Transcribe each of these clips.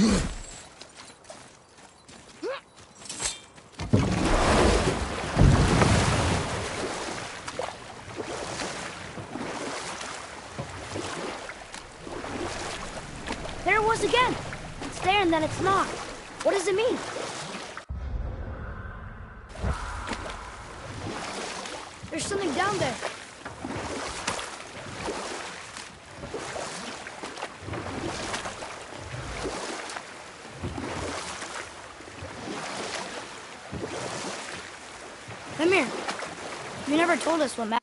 There it was again. It's there and then it's not. What does it mean? There's something down there. Come here. You never told us what matters.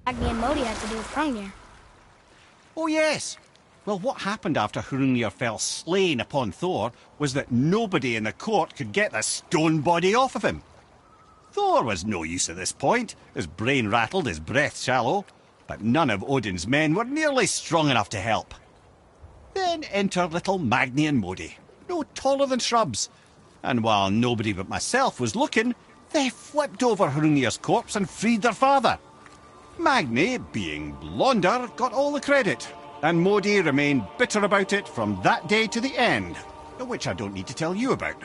Agni and Modi had to do with Hrungnir. Oh yes. Well, what happened after Hrungnir fell slain upon Thor was that nobody in the court could get the stone body off of him. Thor was no use at this point, his brain rattled, his breath shallow. but none of Odin's men were nearly strong enough to help. Then enter little Magni and Modi, no taller than shrubs, and while nobody but myself was looking, they flipped over Hrungnir's corpse and freed their father. Magni, being blonder, got all the credit, and Modi remained bitter about it from that day to the end, which I don't need to tell you about.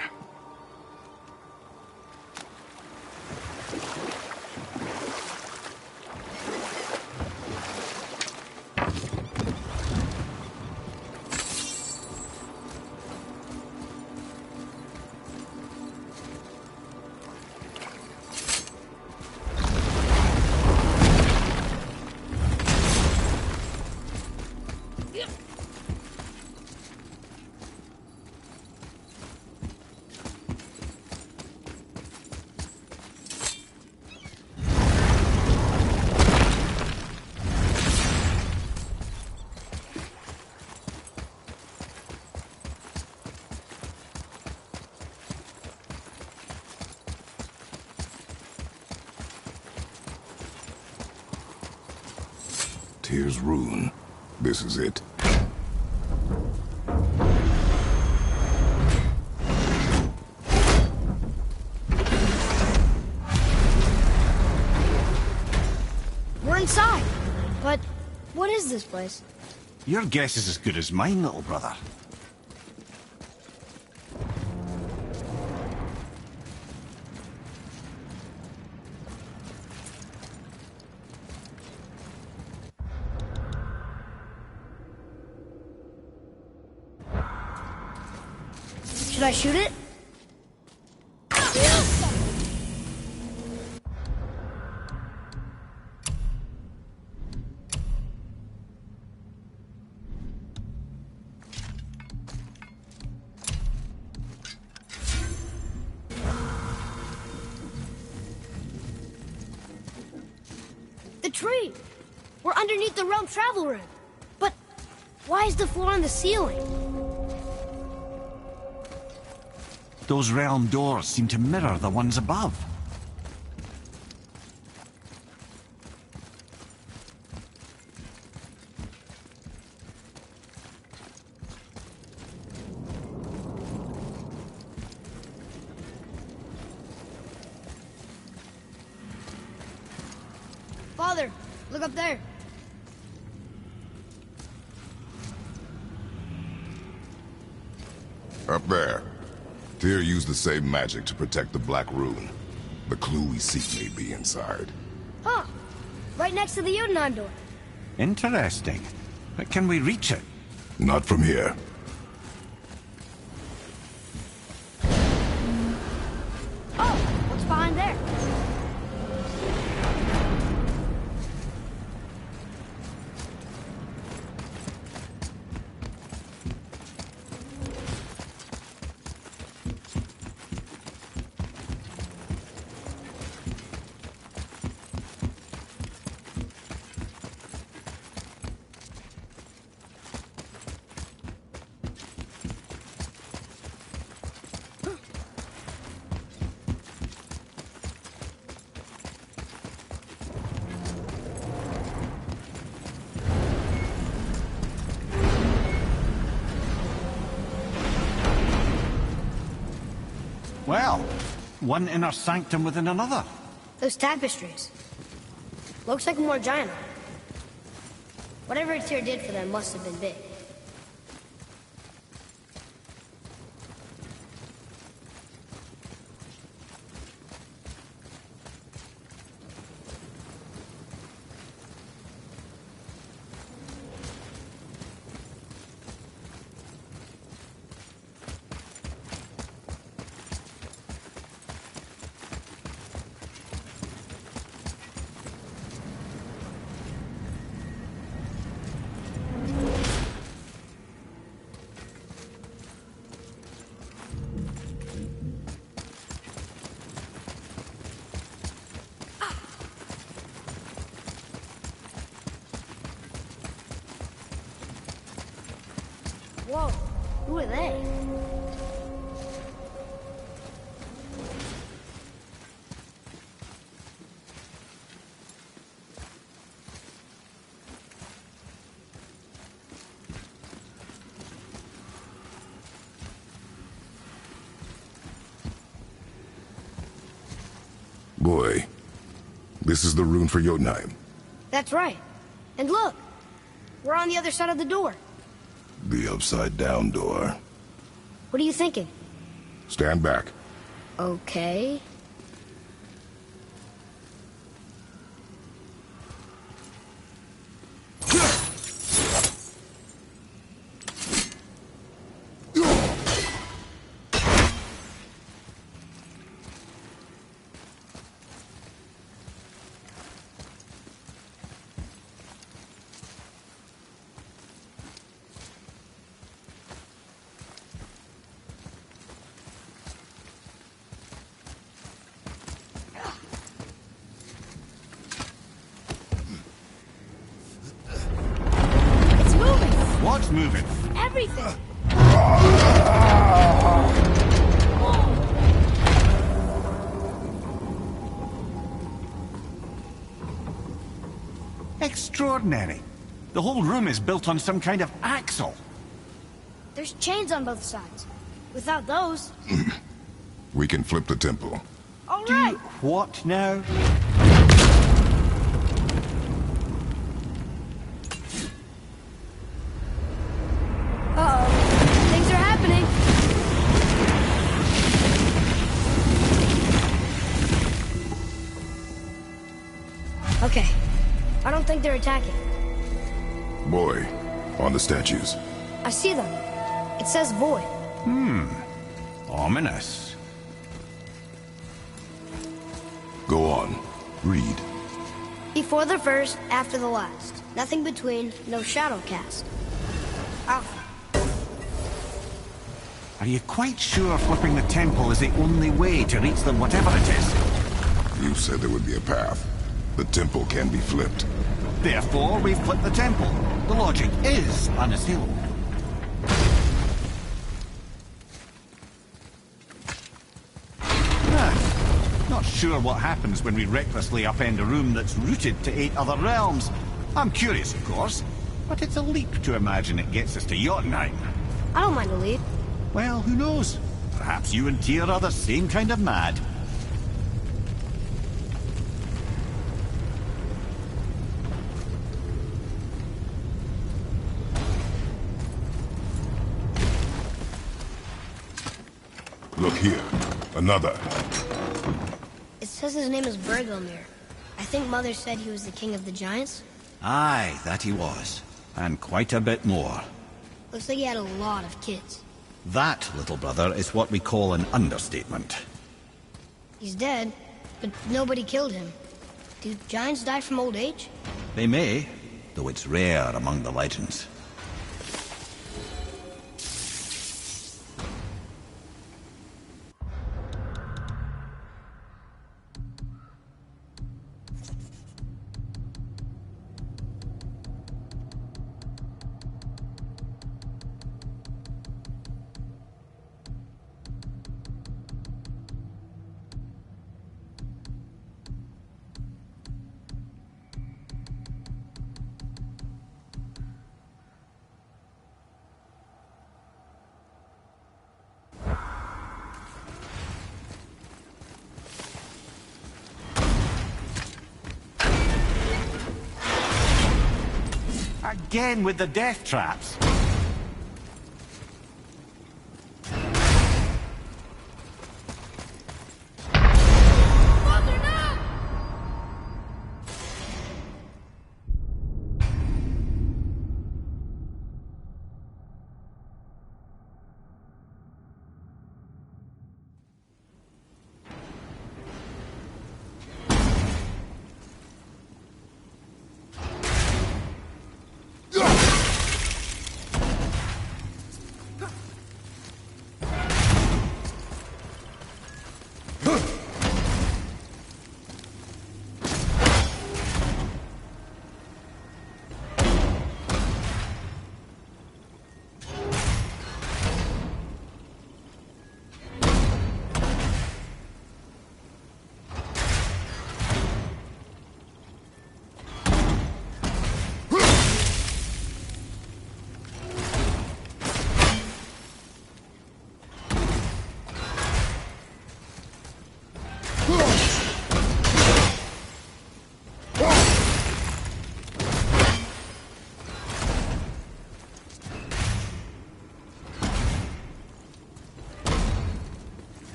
Tyr's Rune. This is it. We're inside. But what is this place? Your guess is as good as mine, little brother. Should I shoot it? The tree! We're underneath the realm travel room. But why is the floor on the ceiling? Those realm doors seem to mirror the ones above. Father, look up there. Up there. Tyr used the same magic to protect the Black Rune. The clue we seek may be inside. Huh. Right next to the Jotunheim door. Interesting. But can we reach it? Not from here. Oh, what's behind there? Well, one inner sanctum within another. Those tapestries. Looks like more giant. Whatever Tyr did for them must have been big. Whoa, who are they? Boy, this is the rune for Jotunheim. That's right. And look, we're on the other side of the door. The upside-down door. What are you thinking? Stand back. Okay. It's moving! What's moving? Everything! Extraordinary. The whole room is built on some kind of axle. There's chains on both sides. Without those... We can flip the temple. All right! What now? Uh-oh. Things are happening. Okay. I don't think they're attacking. Boy, on the statues. I see them. It says void. Ominous. Go on. Read. Before the first, after the last. Nothing between, no shadow cast. Alpha. Are you quite sure flipping the temple is the only way to reach them, whatever it is? You said there would be a path. The temple can be flipped. Therefore, we've flipped the temple. The logic is unassailable. Not sure what happens when we recklessly upend a room that's rooted to 8 other realms. I'm curious, of course, but it's a leap to imagine it gets us to Jotunheim. I don't mind a lead. Well, who knows? Perhaps you and Tyr are the same kind of mad. Look here. Another. It says his name is Bergelmir. I think Mother said he was the king of the giants. Aye, that he was. And quite a bit more. Looks like he had a lot of kids. That, little brother, is what we call an understatement. He's dead, but nobody killed him. Do giants die from old age? They may, though it's rare among the legends. Again with the death traps.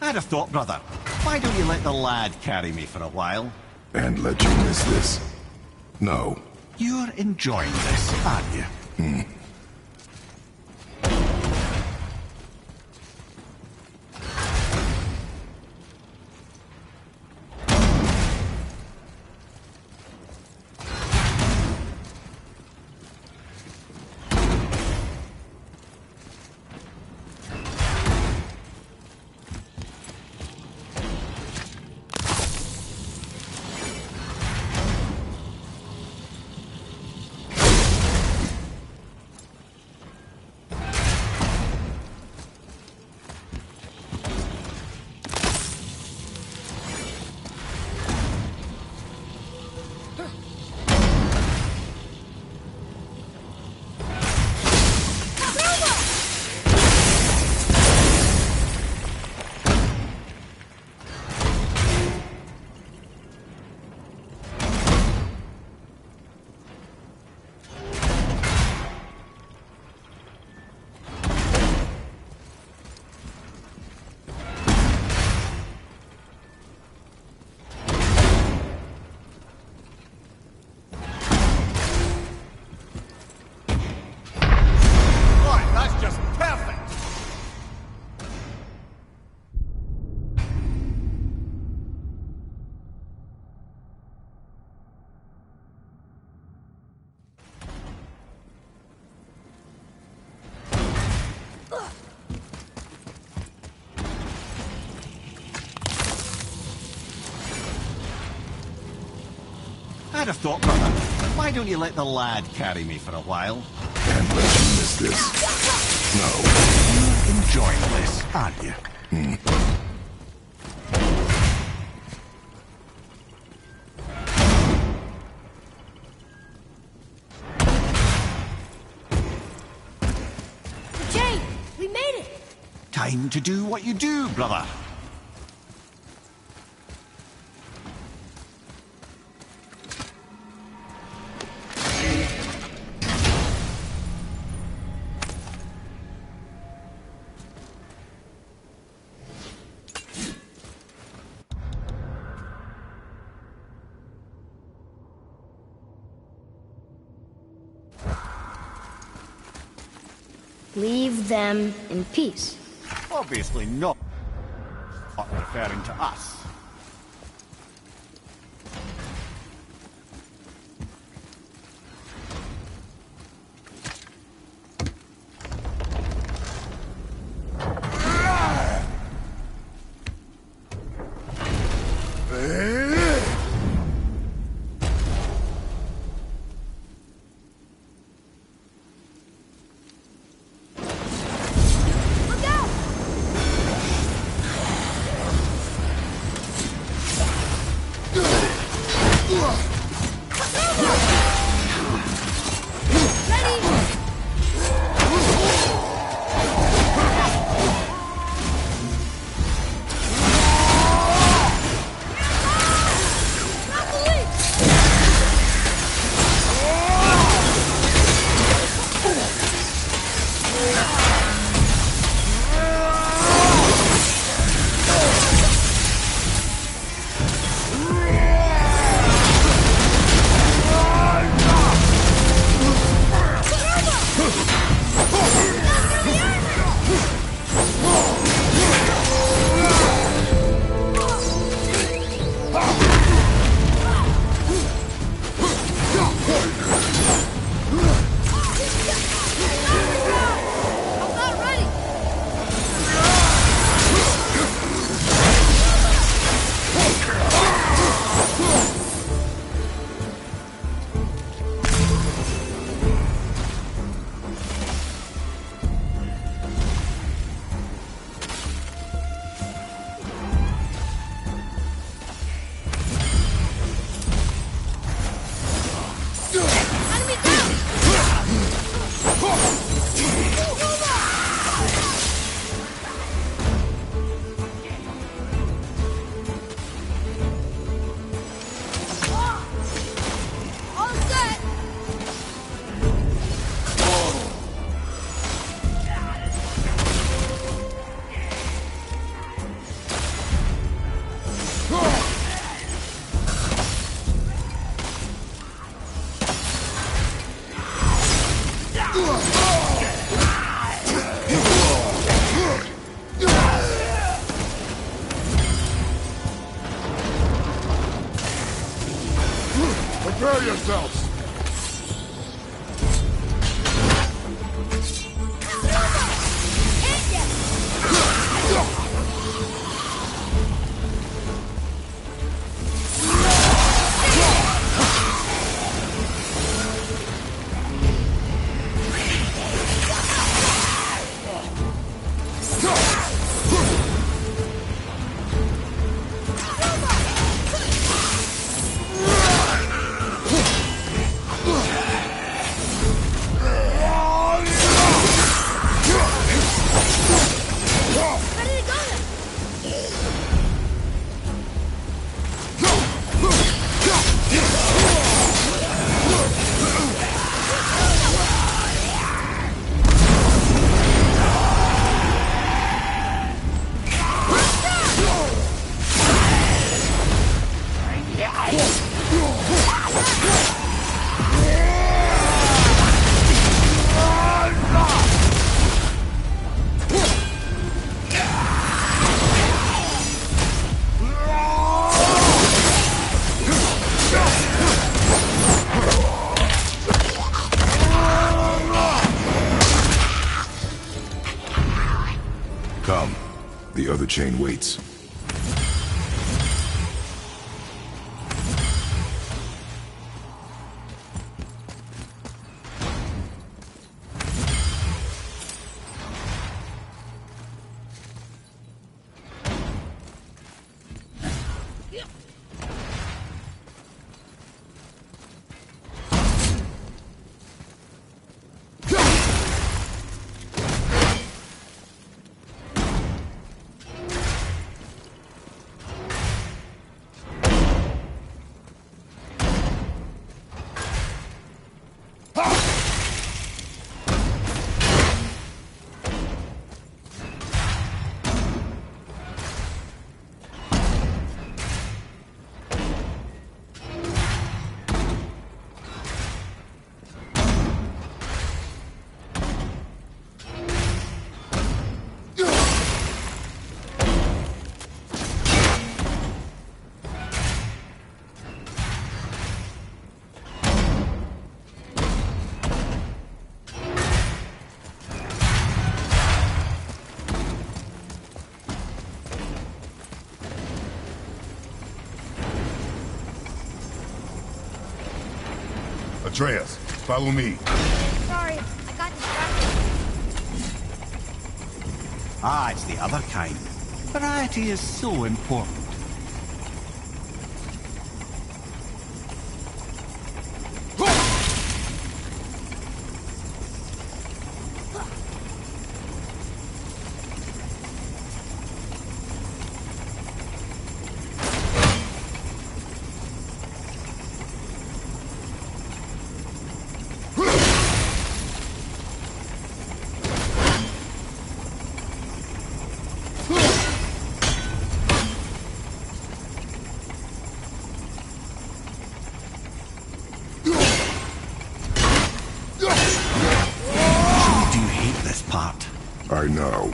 I'd have thought, brother. Why don't you let the lad carry me for a while? And let you miss this? No. You're enjoying this, aren't you? I'd have thought, brother. Why don't you let the lad carry me for a while? And let you miss this? No. You're enjoying this, aren't you? Jay, we made it! Time to do what you do, brother. Leave them in peace. Obviously not referring to us. Look out! Prepare yourselves! Ready to go then. Come. The other chain waits. Atreus, follow me. Sorry, I got distracted. Ah, it's the other kind. Variety is so important. I know.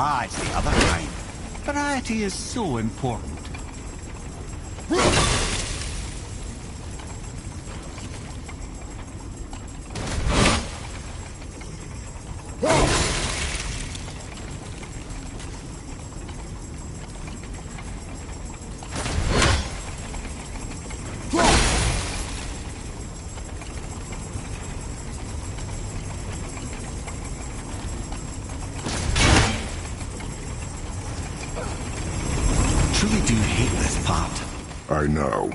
Ah, it's the other kind. Variety is so important. truly do hate this part. I know.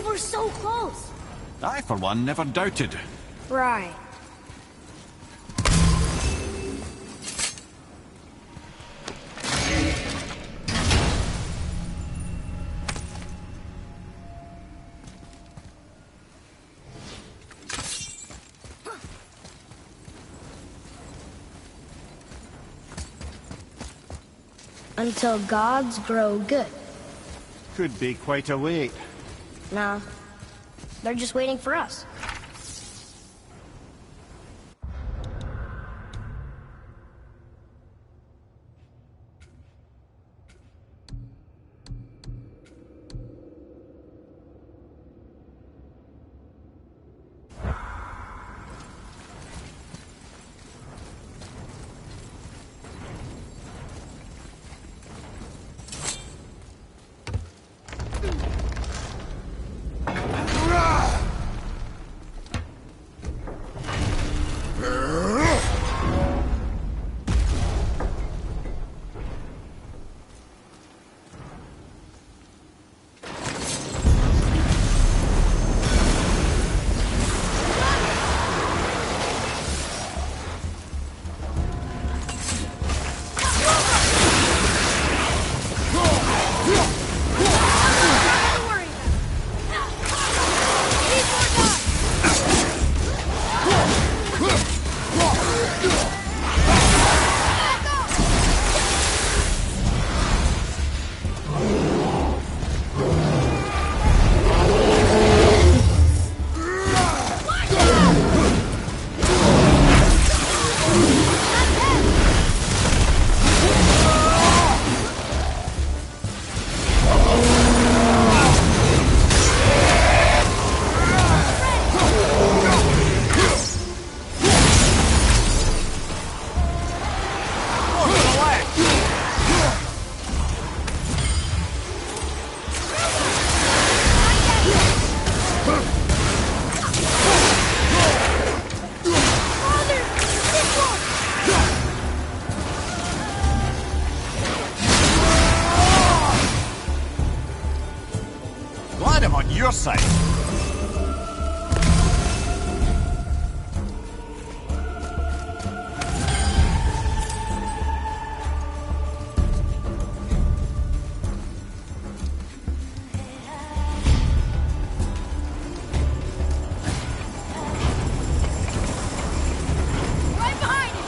We're so close. I, for one, never doubted. Right. Until gods grow good. Could be quite a wait. Nah, they're just waiting for us. Glad I'm on your side. Right behind him!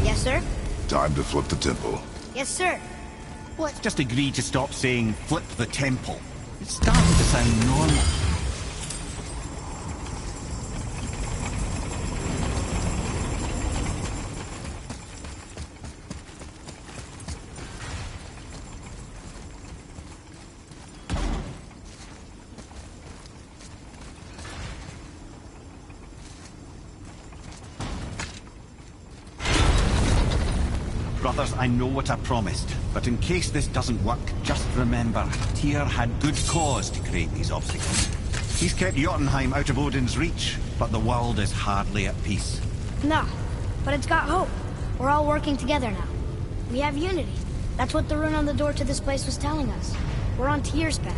Yes, sir? Time to flip the temple. Yes, sir. Let's just agree to stop saying flip the temple. It's starting to sound normal. Brothers, I know what I promised, but in case this doesn't work, just remember, Tyr had good cause to create these obstacles. He's kept Jotunheim out of Odin's reach, but the world is hardly at peace. No, but it's got hope. We're all working together now. We have unity. That's what the rune on the door to this place was telling us. We're on Tyr's path.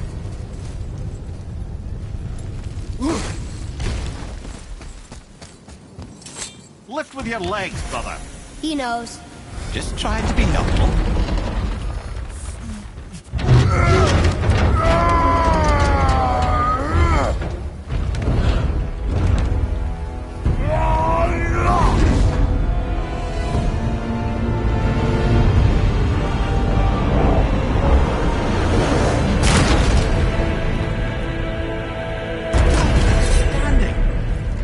Lift with your legs, brother. He knows. Just trying to be helpful.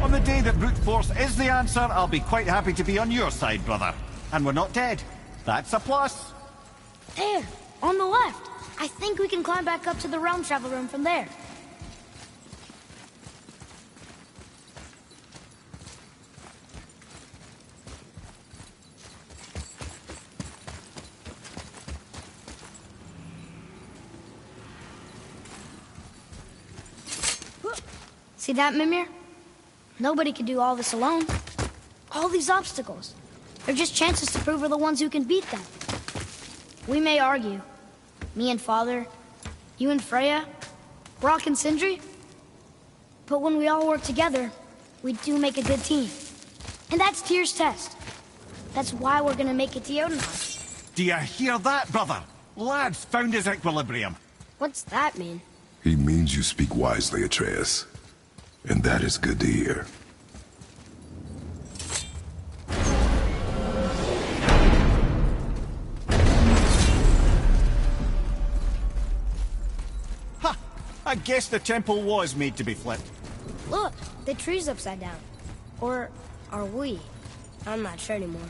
On the day that brute force is the answer, I'll be quite happy to be on your side, brother. And we're not dead. That's a plus. There, on the left. I think we can climb back up to the realm travel room from there. See that, Mimir? Nobody could do all this alone. All these obstacles. They're just chances to prove we're the ones who can beat them. We may argue. Me and Father, you and Freya, Brok and Sindri. But when we all work together, we do make a good team. And that's Tyr's test. That's why we're gonna make it to Jotunheim. Do you hear that, brother? Lad's found his equilibrium. What's that mean? He means you speak wisely, Atreus. And that is good to hear. Ha! I guess the temple was made to be flipped. Look, the tree's upside down. Or are we? I'm not sure anymore.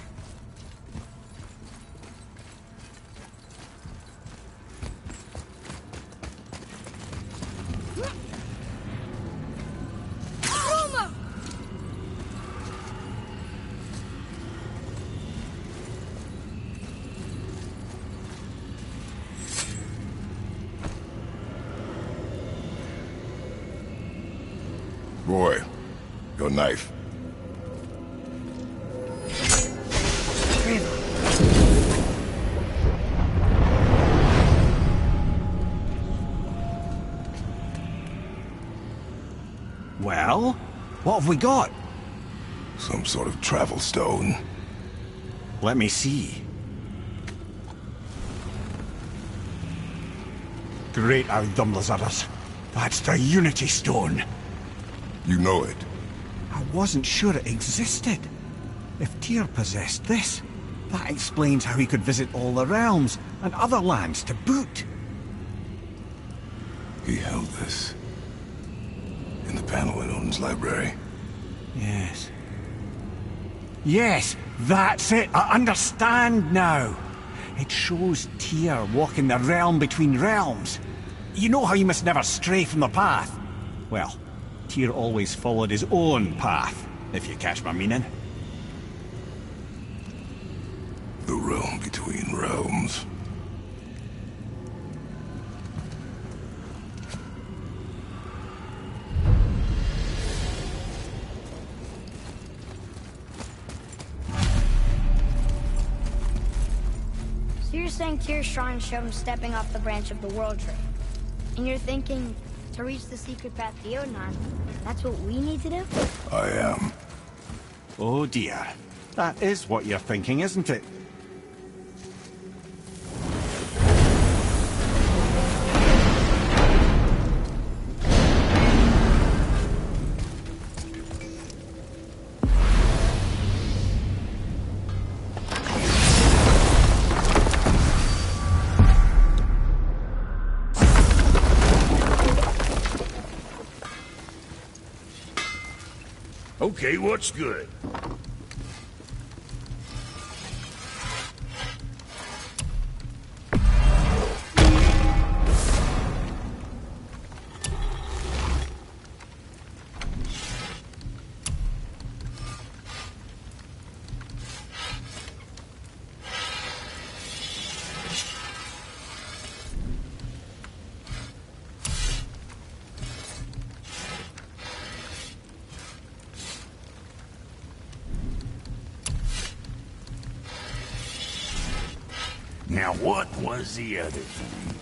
Roy, your knife. Well, what have we got? Some sort of travel stone. Let me see. Great Audumlazaras. That's the Unity Stone. You know it. I wasn't sure it existed. If Tyr possessed this, that explains how he could visit all the realms and other lands to boot. He held this in the panel in Odin's library. Yes. Yes, that's it. I understand now. It shows Tyr walking the realm between realms. You know how you must never stray from the path? Well, Tyr always followed his own path, if you catch my meaning. The realm between realms. So you're saying Tyr's shrine showed him stepping off the branch of the World Tree. And you're thinking, to reach the secret path to Jotunheim, that's what we need to do? I am. Oh dear. That is what you're thinking, isn't it? Okay, what's good? Now what was the other thing?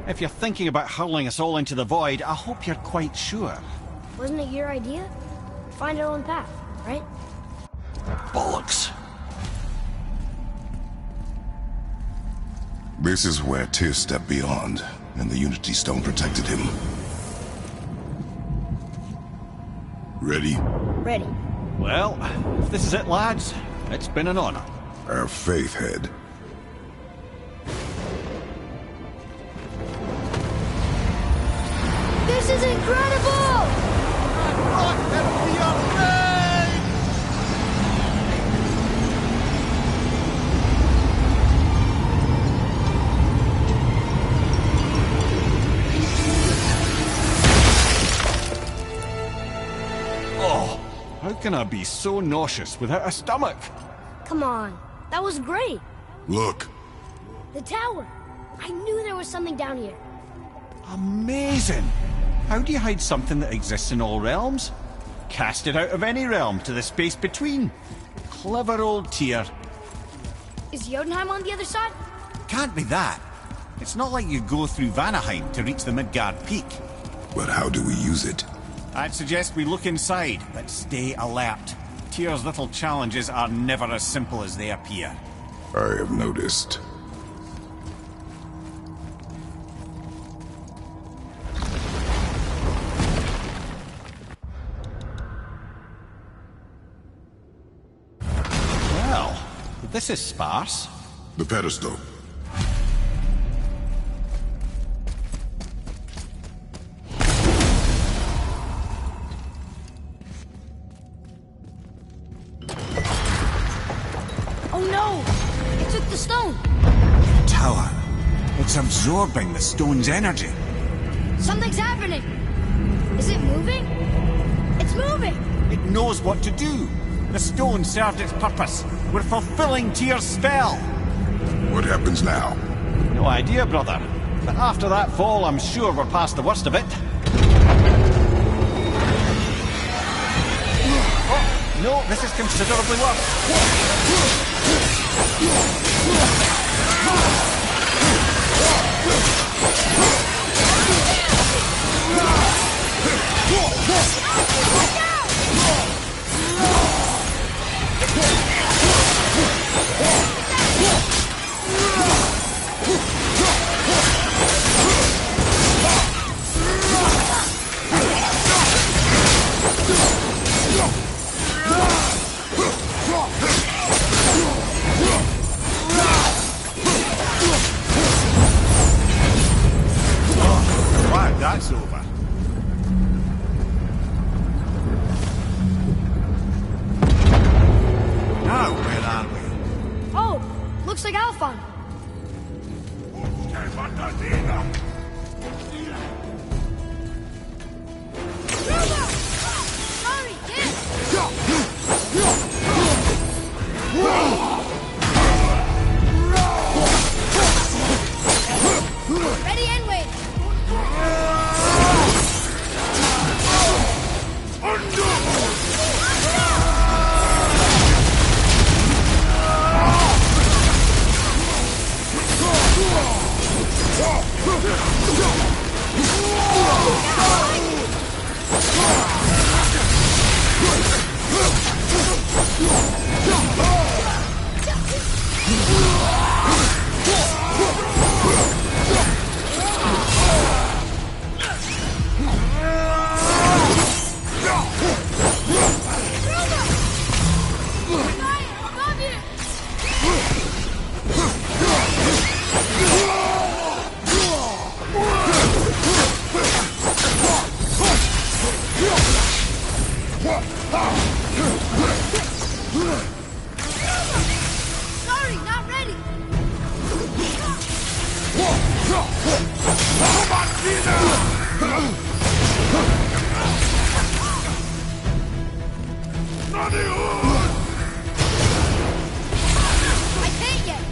If you're thinking about hurling us all into the void, I hope you're quite sure. Wasn't it your idea? Find our own path, right? Bollocks. This is where Tyr stepped beyond, and the Unity Stone protected him. Ready? Ready. Well, if this is it, lads, it's been an honor. Our faith head. This is incredible! can I be so nauseous without a stomach? Come on. That was great. Look, The tower. I knew there was something down here. Amazing! How do you hide something that exists in all realms? Cast it out of any realm to the space between. Clever old Tyr. Is Jotunheim on the other side? Can't be that. It's not like you go through Vanaheim to reach the Midgard Peak. but how do we use it? I'd suggest we look inside, but stay alert. Tyr's little challenges are never as simple as they appear. I have noticed. Well, this is sparse. The pedestal. Oh no! It took the stone! Tower. It's absorbing the stone's energy. Something's happening! Is it moving? It's moving! It knows what to do. The stone served its purpose. We're fulfilling Tyr's spell. What happens now? No idea, brother. But after that fall, I'm sure we're past the worst of it. Oh, no, this is considerably worse. Glad that's over. Now, where are we? Oh, looks like Alphon. Sorry, kid! Ready and wait! Sorry, not ready! I can't yet!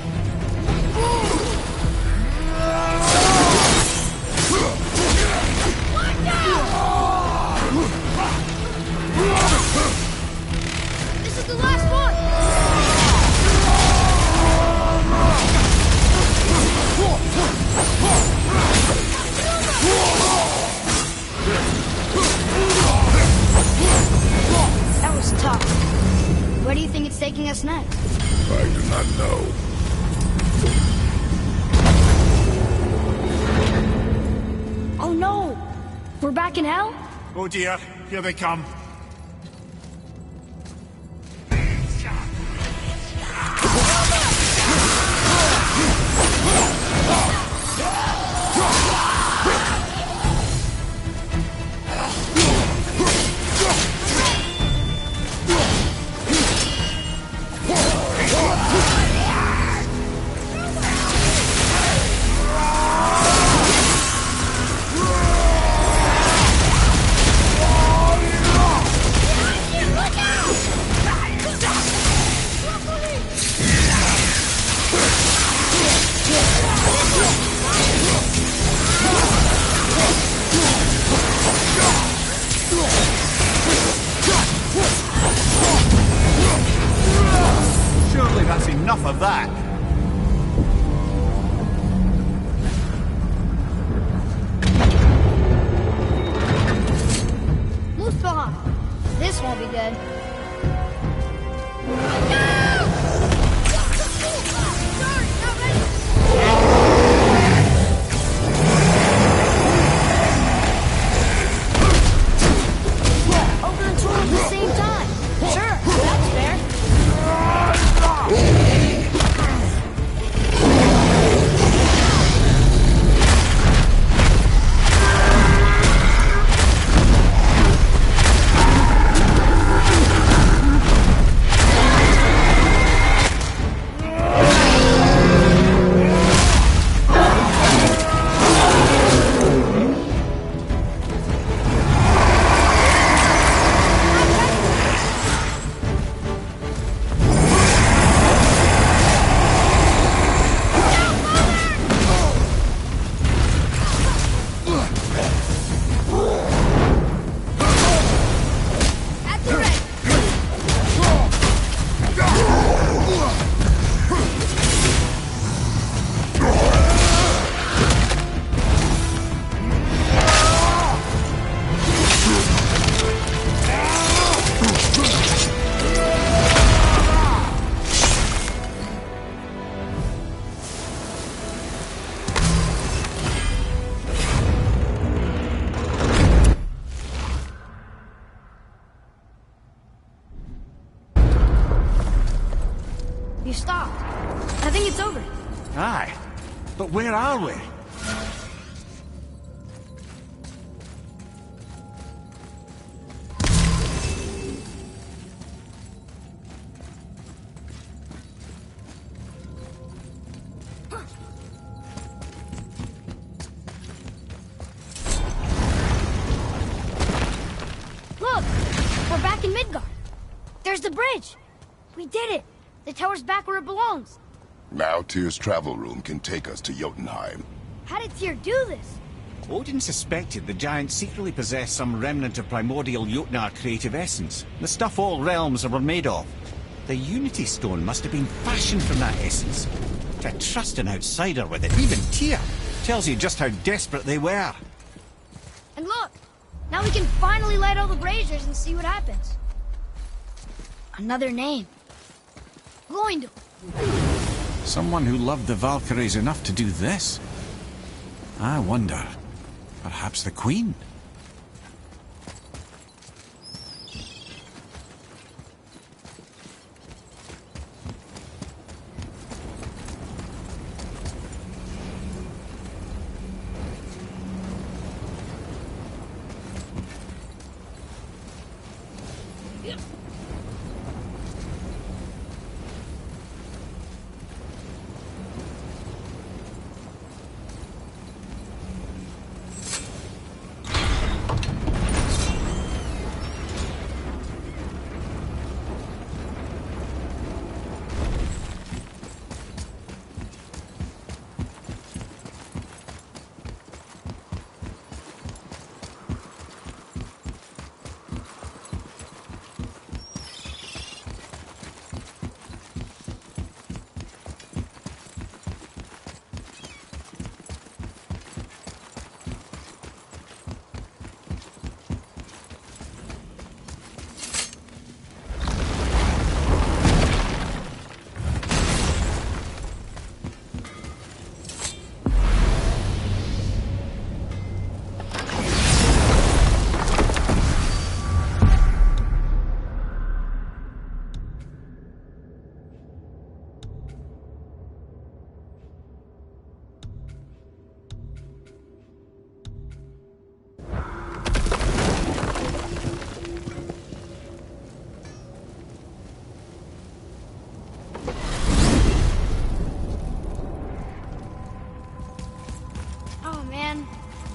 This is the last one! That was tough. Where do you think it's taking us next? I do not know. Oh no! We're back in hell? Oh dear, here they come. That's enough of that. Mustafa! This won't be good. Open the tool at the same time. Sure, that's fair. At the ready. You stopped. I think it's over. Aye. But where are we? Look! We're back in Midgard. There's the bridge. We did it. The tower's back where it belongs. Now Tyr's travel room can take us to Jotunheim. How did Tyr do this? Odin suspected the giants secretly possessed some remnant of primordial Jotnar creative essence, the stuff all realms were made of. The Unity Stone must have been fashioned from that essence. To trust an outsider with it, even Tyr, tells you just how desperate they were. And look! Now we can finally light all the braziers and see what happens. Another name. Gloindel. Someone who loved the Valkyries enough to do this? I wonder. Perhaps the Queen?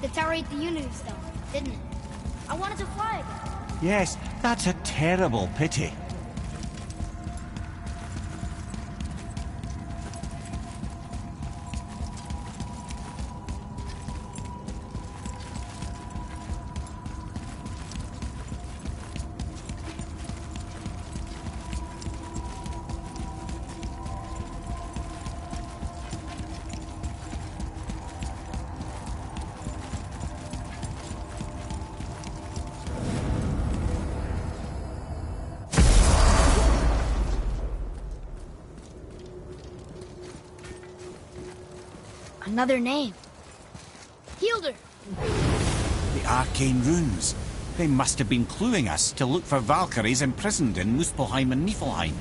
The tower ate the Unity Stone, didn't it? I wanted to fly again. Yes, that's a terrible pity. Another name. Hildur. The arcane runes. They must have been cluing us to look for Valkyries imprisoned in Muspelheim and Niflheim.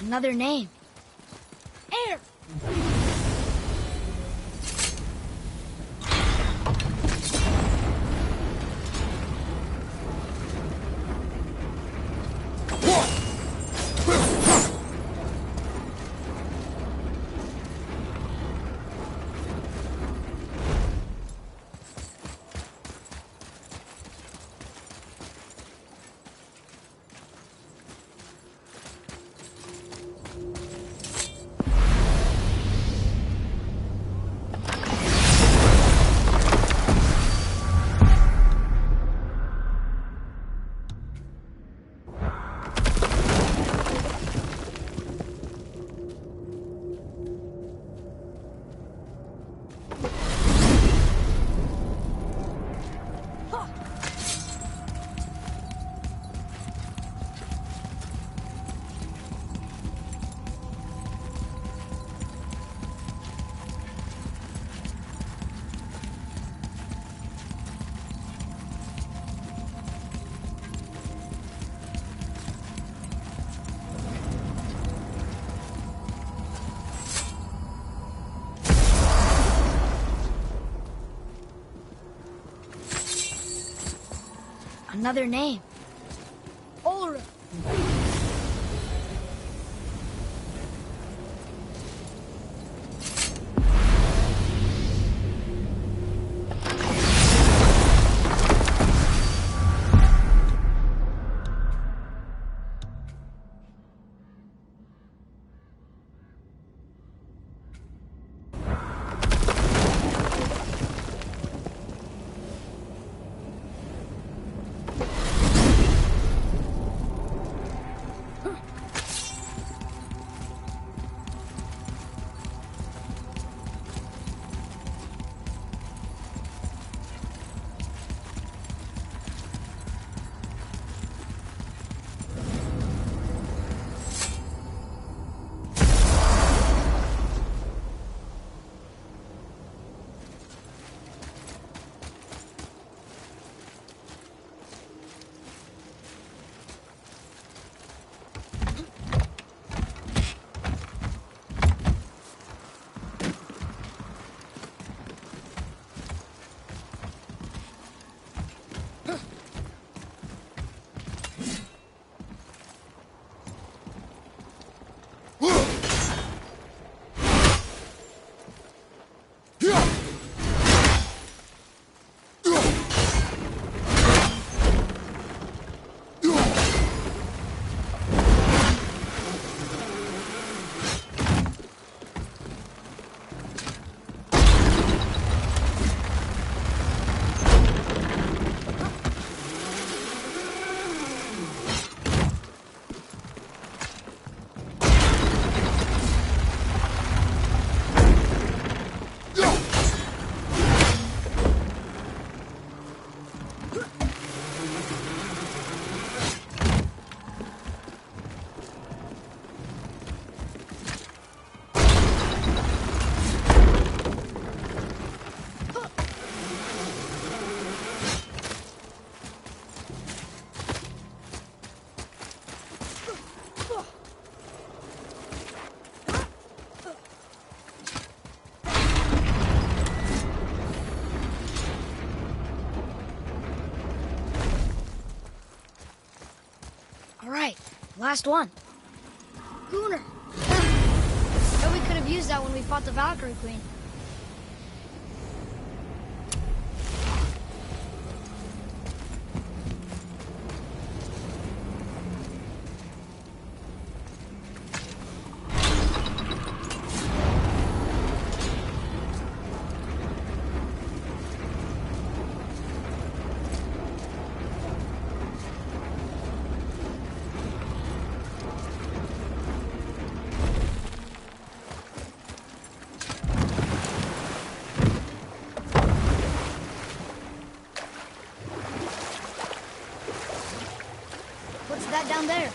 Another name. Air! Another name. Ulrich. Last one. Gunnar. Bet we could have used that when we fought the Valkyrie Queen. What's that down there?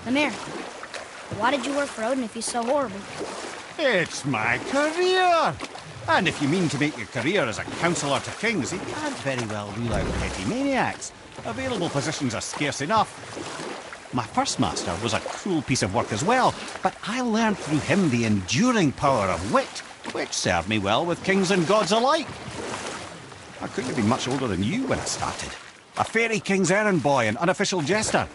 Mimir, why did you work for Odin if he's so horrible? It's my career! And if you mean to make your career as a counsellor to kings, you can't very well rule out petty maniacs. Available positions are scarce enough. My first master was a cruel piece of work as well, but I learned through him the enduring power of wit, which served me well with kings and gods alike. I couldn't have been much older than you when I started. A fairy king's errand boy and unofficial jester.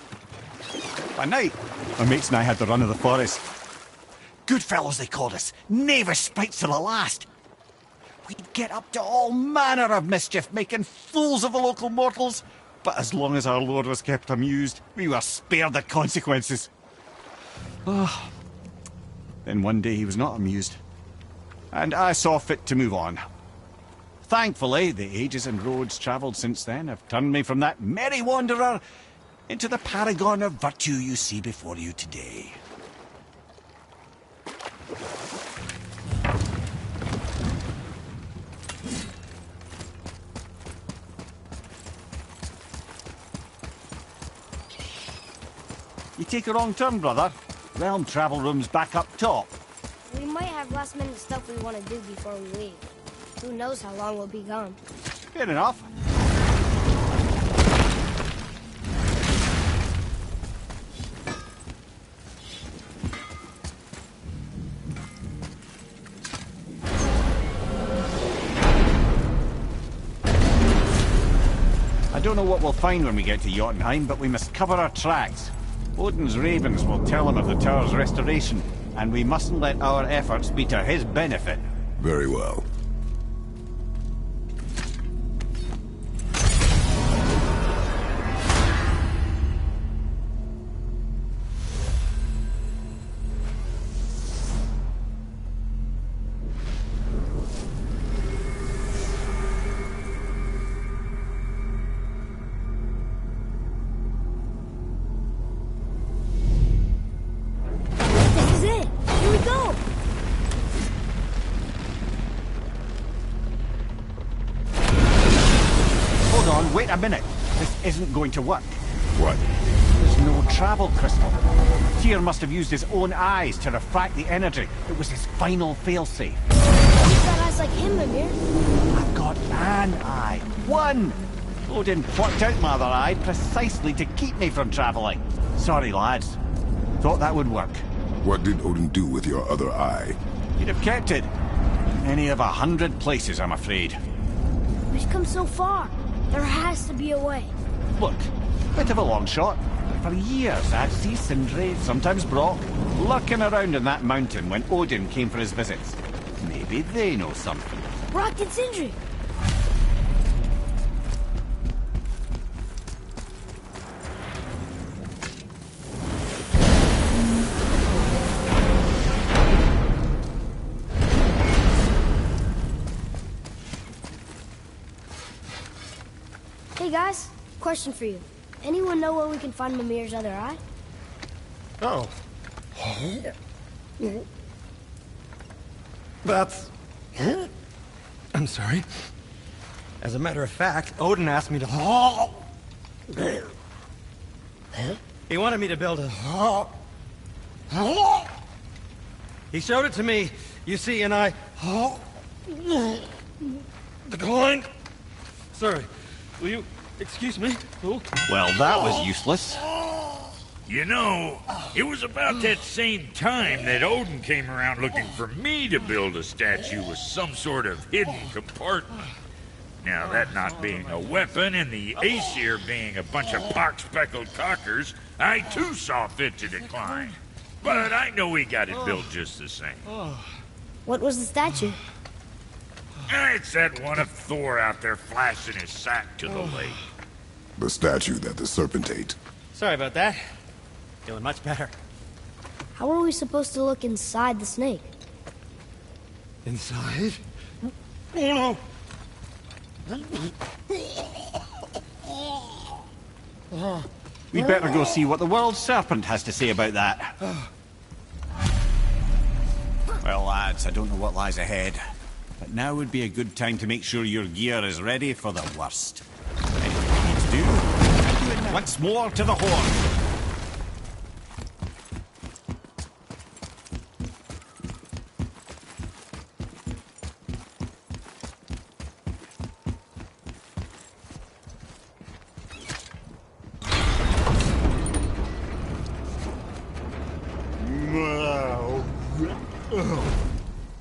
By night, my mates and I had the run of the forest. Good fellows, they called us. Knavish spites to the last. We'd get up to all manner of mischief, making fools of the local mortals. But as long as our lord was kept amused, we were spared the consequences. Oh. Then one day he was not amused, and I saw fit to move on. Thankfully, the ages and roads travelled since then have turned me from that merry wanderer into the paragon of virtue you see before you today. You take a wrong turn, brother. Realm travel room's back up top. We might have last-minute stuff we want to do before we leave. Who knows how long we'll be gone. Fair enough. I don't know what we'll find when we get to Jotunheim, but we must cover our tracks. Odin's ravens will tell him of the tower's restoration, and we mustn't let our efforts be to his benefit. Very well. Wait a minute. This isn't going to work. What? There's no travel crystal. Tyr must have used his own eyes to refract the energy. It was his final failsafe. You've got eyes like him, Mimir. I've got an eye. One! Odin plucked out my other eye precisely to keep me from travelling. Sorry, lads. Thought that would work. What did Odin do with your other eye? He'd have kept it. Any of 100 places, I'm afraid. We've come so far. There has to be a way. Look, bit of a long shot. For years, I'd see Sindri, sometimes Brock, lurking around in that mountain when Odin came for his visits. Maybe they know something. Brock and Sindri. Hey guys, question for you. Anyone know where we can find Mimir's other eye? Oh. That's... I'm sorry. As a matter of fact, Odin asked me to... He wanted me to build a... He showed it to me, you see, and I... declined. Sorry. Will you excuse me? Oh. Well, that was useless. You know, it was about that same time that Odin came around looking for me to build a statue with some sort of hidden compartment. Now, that not being a weapon and the Aesir being a bunch of pock-speckled cockers, I too saw fit to decline. But I know he got it built just the same. What was the statue? It's that one of Thor out there flashing his sack to the lake. The statue that the serpent ate. Sorry about that. Feeling much better. How are we supposed to look inside the snake? Inside? Oh no! We'd better go see what the world serpent has to say about that. Well, lads, I don't know what lies ahead, but now would be a good time to make sure your gear is ready for the worst. Anything you need to do, once more to the horn.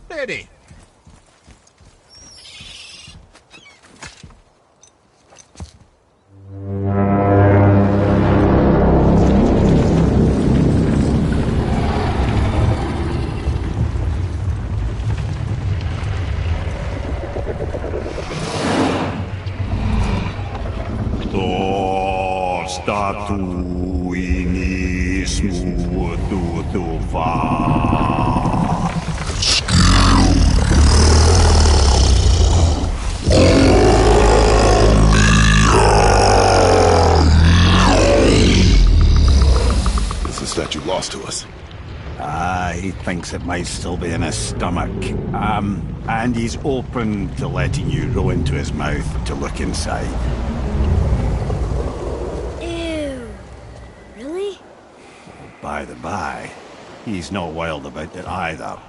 Ready. He thinks it might still be in his stomach. And he's open to letting you roll into his mouth to look inside. Ew. Really? By the by, he's not wild about it either.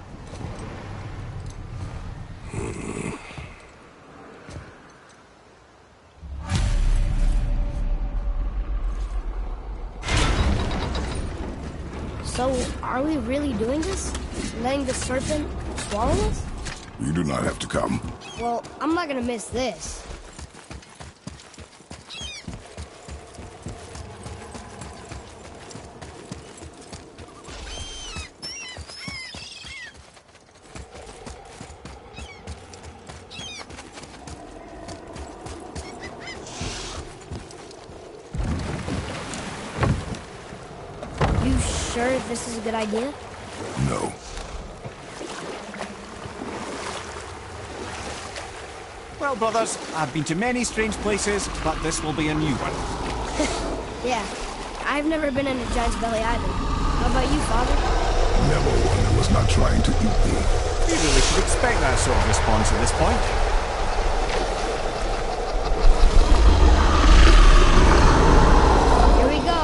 So, are we really doing this? Letting the serpent swallow us? You do not have to come. Well, I'm not gonna miss this. Sure this is a good idea? No. Well, brothers, I've been to many strange places, but this will be a new one. Yeah, I've never been in a giant's belly either. How about you, Father? Never one that was not trying to eat me. You really should expect that sort of response at this point. Here we go.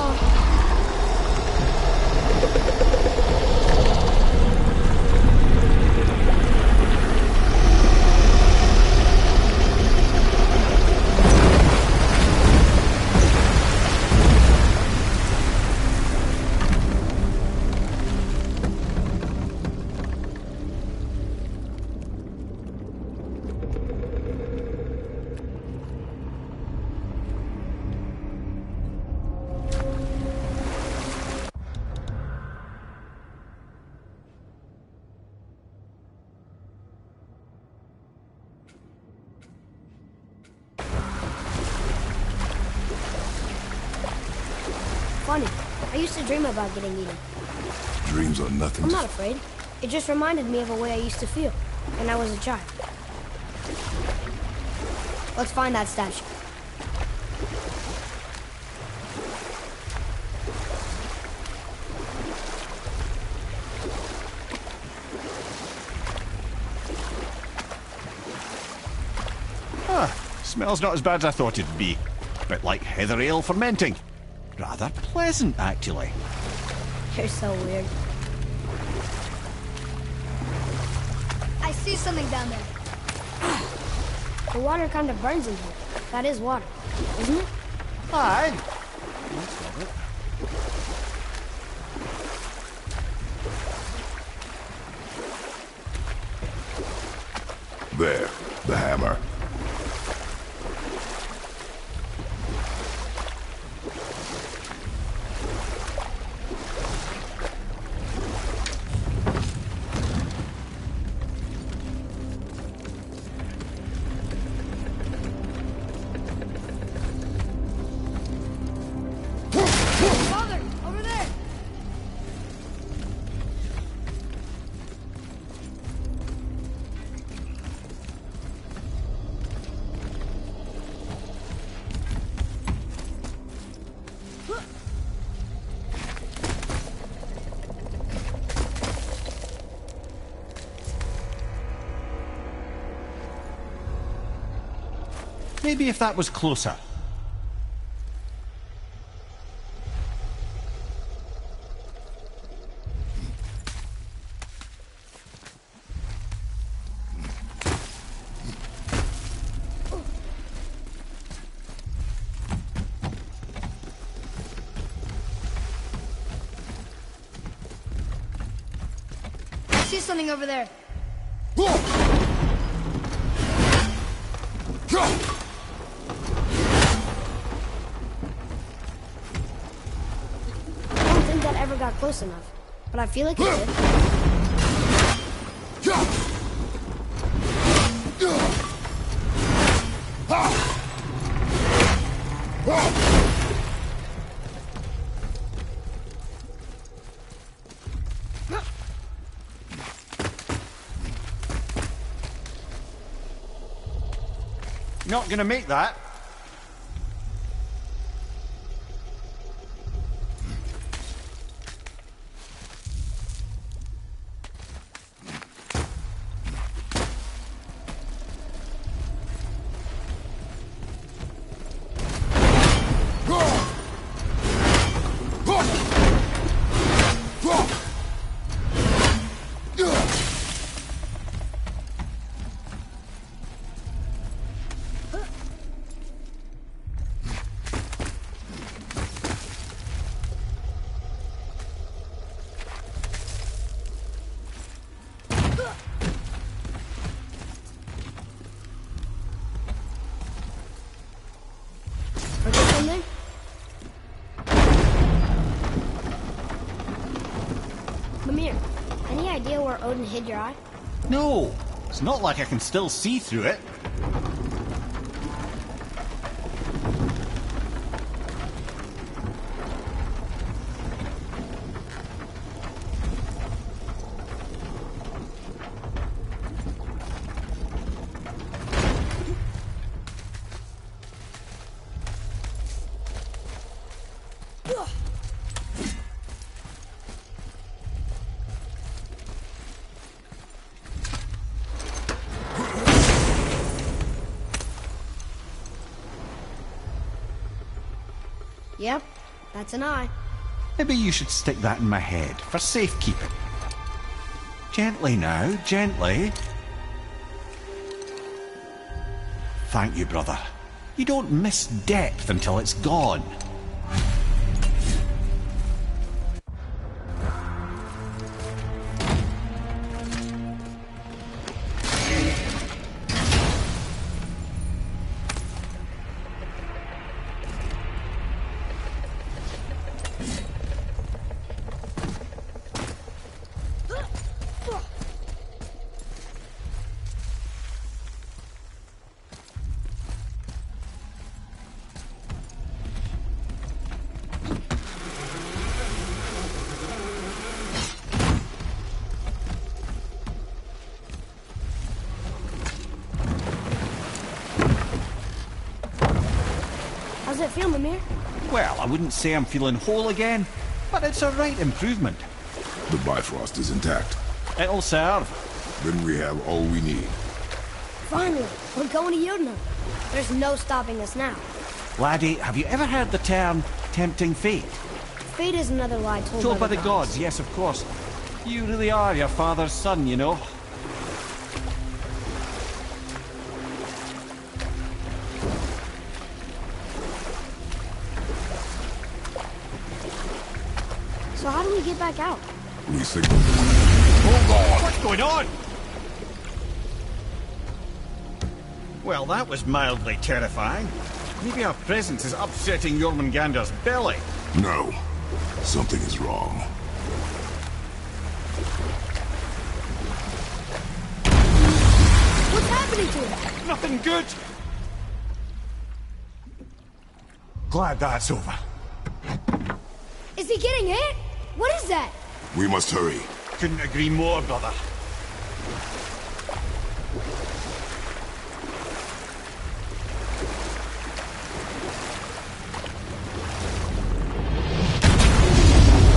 Funny. I used to dream about getting eaten. Dreams are nothing I'm to... not afraid. It just reminded me of a way I used to feel when I was a child. Let's find that statue. Smells not as bad as I thought it'd be. Bit like heather ale fermenting. Rather pleasant, actually. You're so weird. I see something down there. The water kind of burns in here. That is water, isn't it? Aye. There, the hammer. Father, over there! Maybe if that was closer. I see something over there. I don't think that ever got close enough, but I feel like it did. Not gonna make that. Are there something? Mimir, any idea where Odin hid your eye? No, it's not like I can still see through it. Yep, that's an eye. Maybe you should stick that in my head for safekeeping. Gently now, gently. Thank you, brother. You don't miss depth until it's gone. How's it feel, Mimir? Well, I wouldn't say I'm feeling whole again, but it's a right improvement. The Bifrost is intact. It'll serve. Then we have all we need. Finally, we're going to Jotunheim. There's no stopping us now. Laddie, have you ever heard the term tempting fate? Fate is another lie Told by the gods, yes, of course. You really are your father's son, you know. So how do we get back out? We signal. Hold on! What's going on? Well, that was mildly terrifying. Maybe our presence is upsetting Jormungandr's belly. No. Something is wrong. What's happening to him? Nothing good. Glad that's over. Is he getting hit? What is that? We must hurry. Couldn't agree more, brother.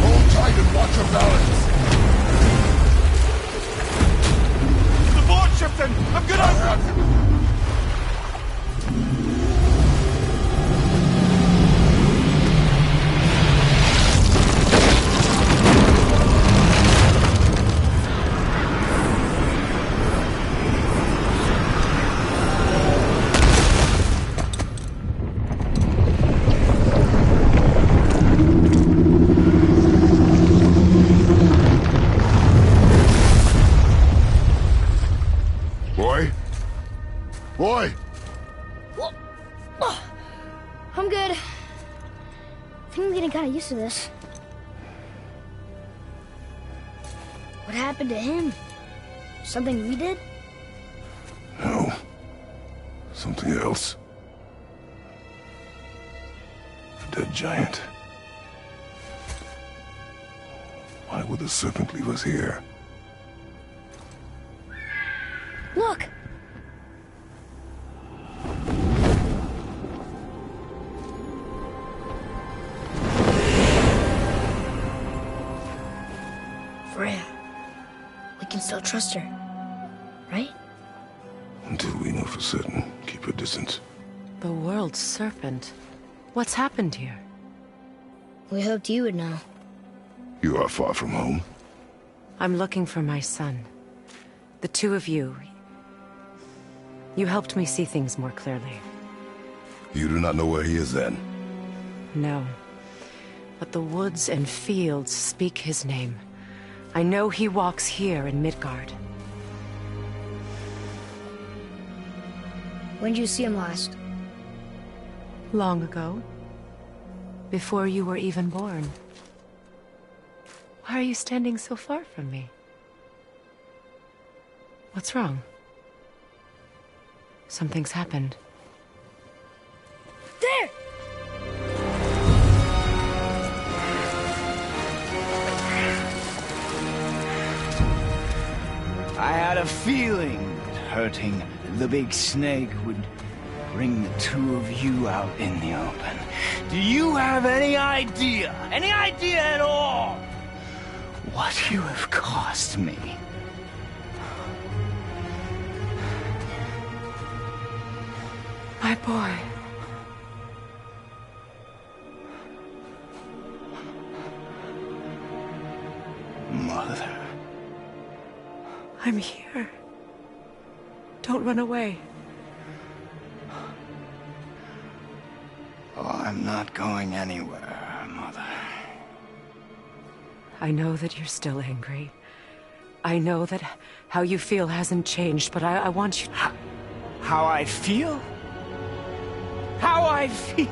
Hold tight and watch your balance. The boat shifting! I'm good I have him. Boy? Boy! I'm good. I think I'm getting kind of used to this. What happened to him? Something we did? No. Something else. A dead giant. Why would the serpent leave us here? Look! Freya. We can still trust her. Right? Until we know for certain, keep your distance. The world's serpent. What's happened here? We hoped you would know. You are far from home. I'm looking for my son. The two of you. You helped me see things more clearly. You do not know where he is then? No. But the woods and fields speak his name. I know he walks here in Midgard. When did you see him last? Long ago. Before you were even born. Why are you standing so far from me? What's wrong? Something's happened. There! I had a feeling that hurting the big snake would bring the two of you out in the open. Do you have any idea at all, what you have cost me? My boy. Mother. I'm here. Don't run away. Oh, I'm not going anywhere, Mother. I know that you're still angry. I know that how you feel hasn't changed, but I want you... How I feel? How I feel?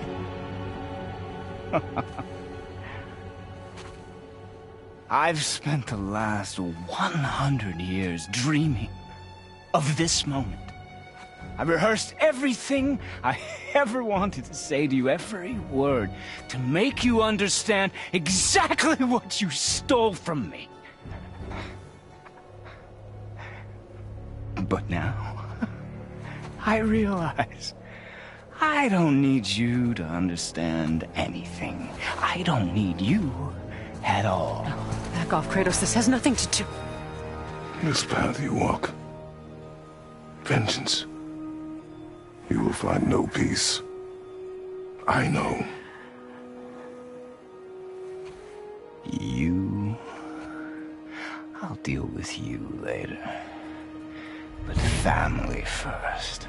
I've spent the last 100 years dreaming of this moment. I rehearsed everything I ever wanted to say to you, every word, to make you understand exactly what you stole from me. But now, I realize I don't need you to understand anything. I don't need you at all. No, back off, Kratos. This has nothing to do... This path you walk. Vengeance. You will find no peace. I know. You... I'll deal with you later. But family first.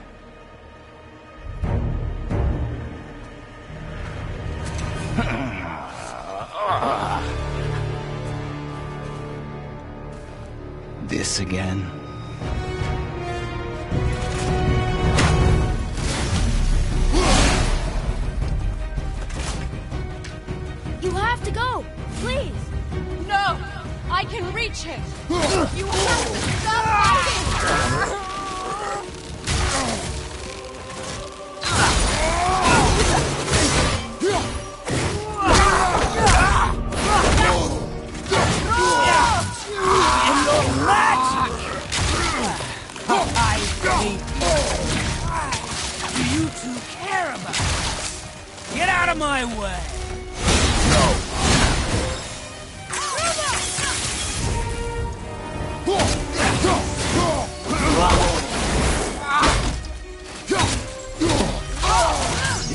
This again? it! You have to stop fighting! Do you two care about this? Get out of my way!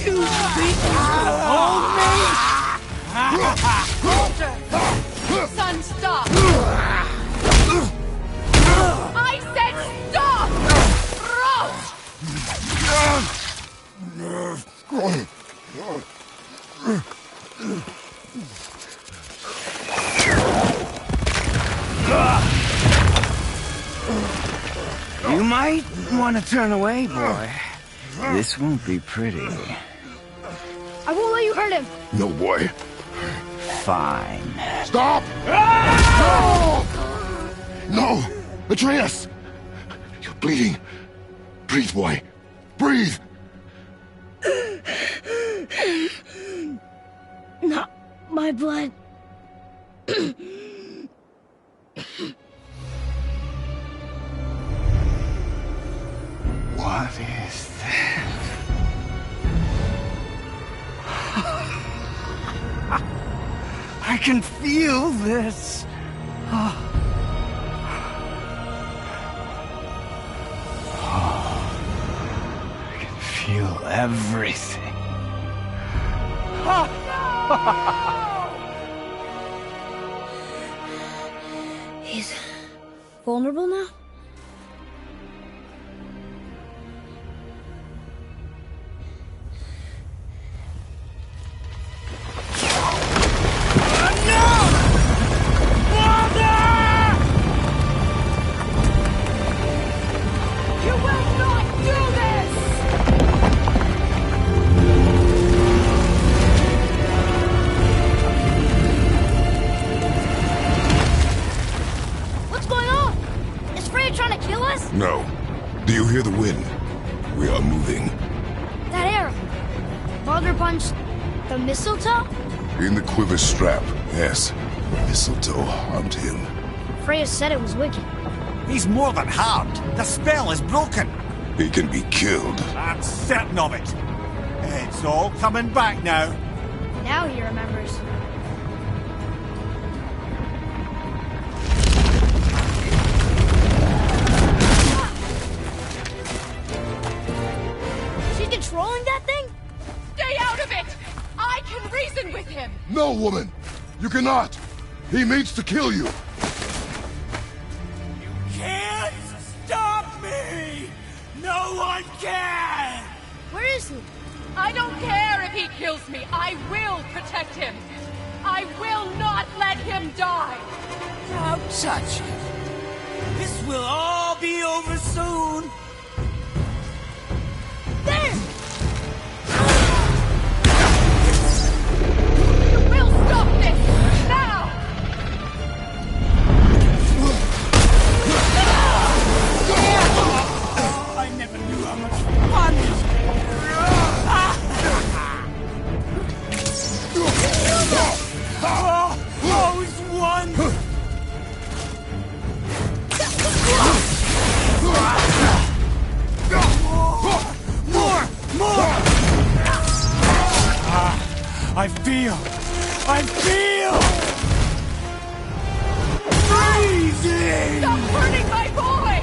You think you can hold me? Walter! Son, stop! I said stop! You might want to turn away, boy. This won't be pretty. I won't let you hurt him. No, boy. Fine. Stop! No! Atreus! You're bleeding. Breathe, boy. Breathe! Not my blood. What is this? I can feel this. I can feel everything. He's vulnerable now? No. Do you hear the wind? We are moving. That arrow. Baldur punched the mistletoe? In the quiver strap, yes. Mistletoe harmed him. Freya said it was wicked. He's more than harmed. The spell is broken. He can be killed. I'm certain of it. It's all coming back now. Now he remembers. She's controlling that thing? Stay out of it! I can reason with him! No, woman! You cannot! He means to kill you! Can't stop me! No one can! Where is he? I don't care if he kills me. I will protect him. I will not let him die. Don't touch him. This will all be over soon. There! You will stop this! Now! I never knew how much fun this Those ones! More! I feel! Freezing! Stop hurting my boy!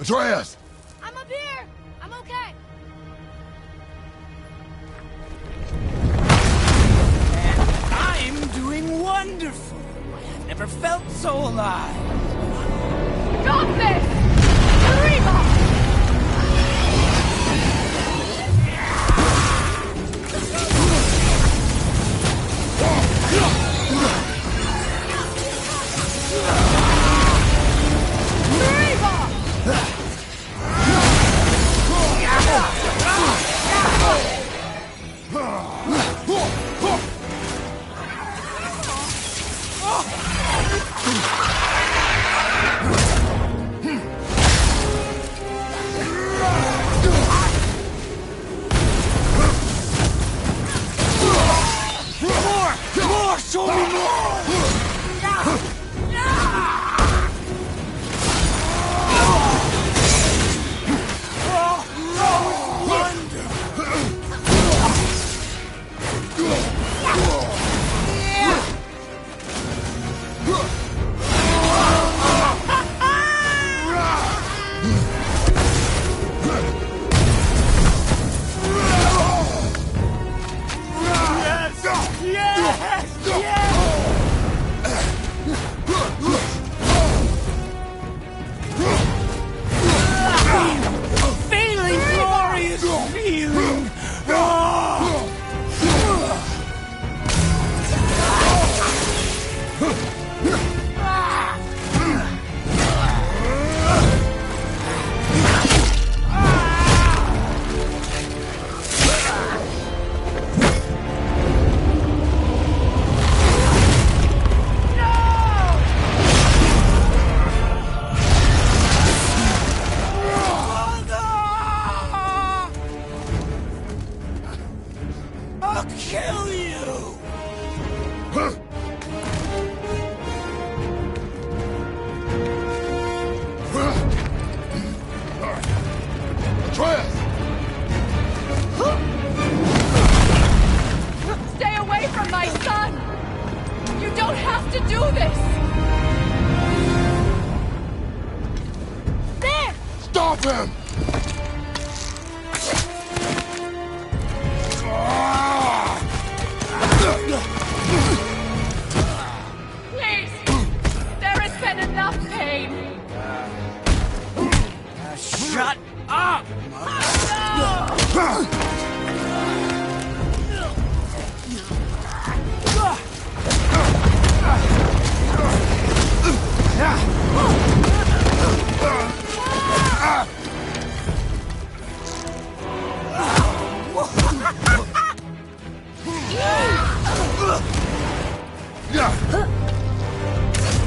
Atreus! I'm up here! I'm okay! And I'm doing wonderful. I've never felt so alive. Stop this! Reba! More! Show me more! Failing glorious feeling! I'll kill you! Atreus! Stay away from my son! You don't have to do this! There! Stop him! Please! There has been enough pain! Shut up!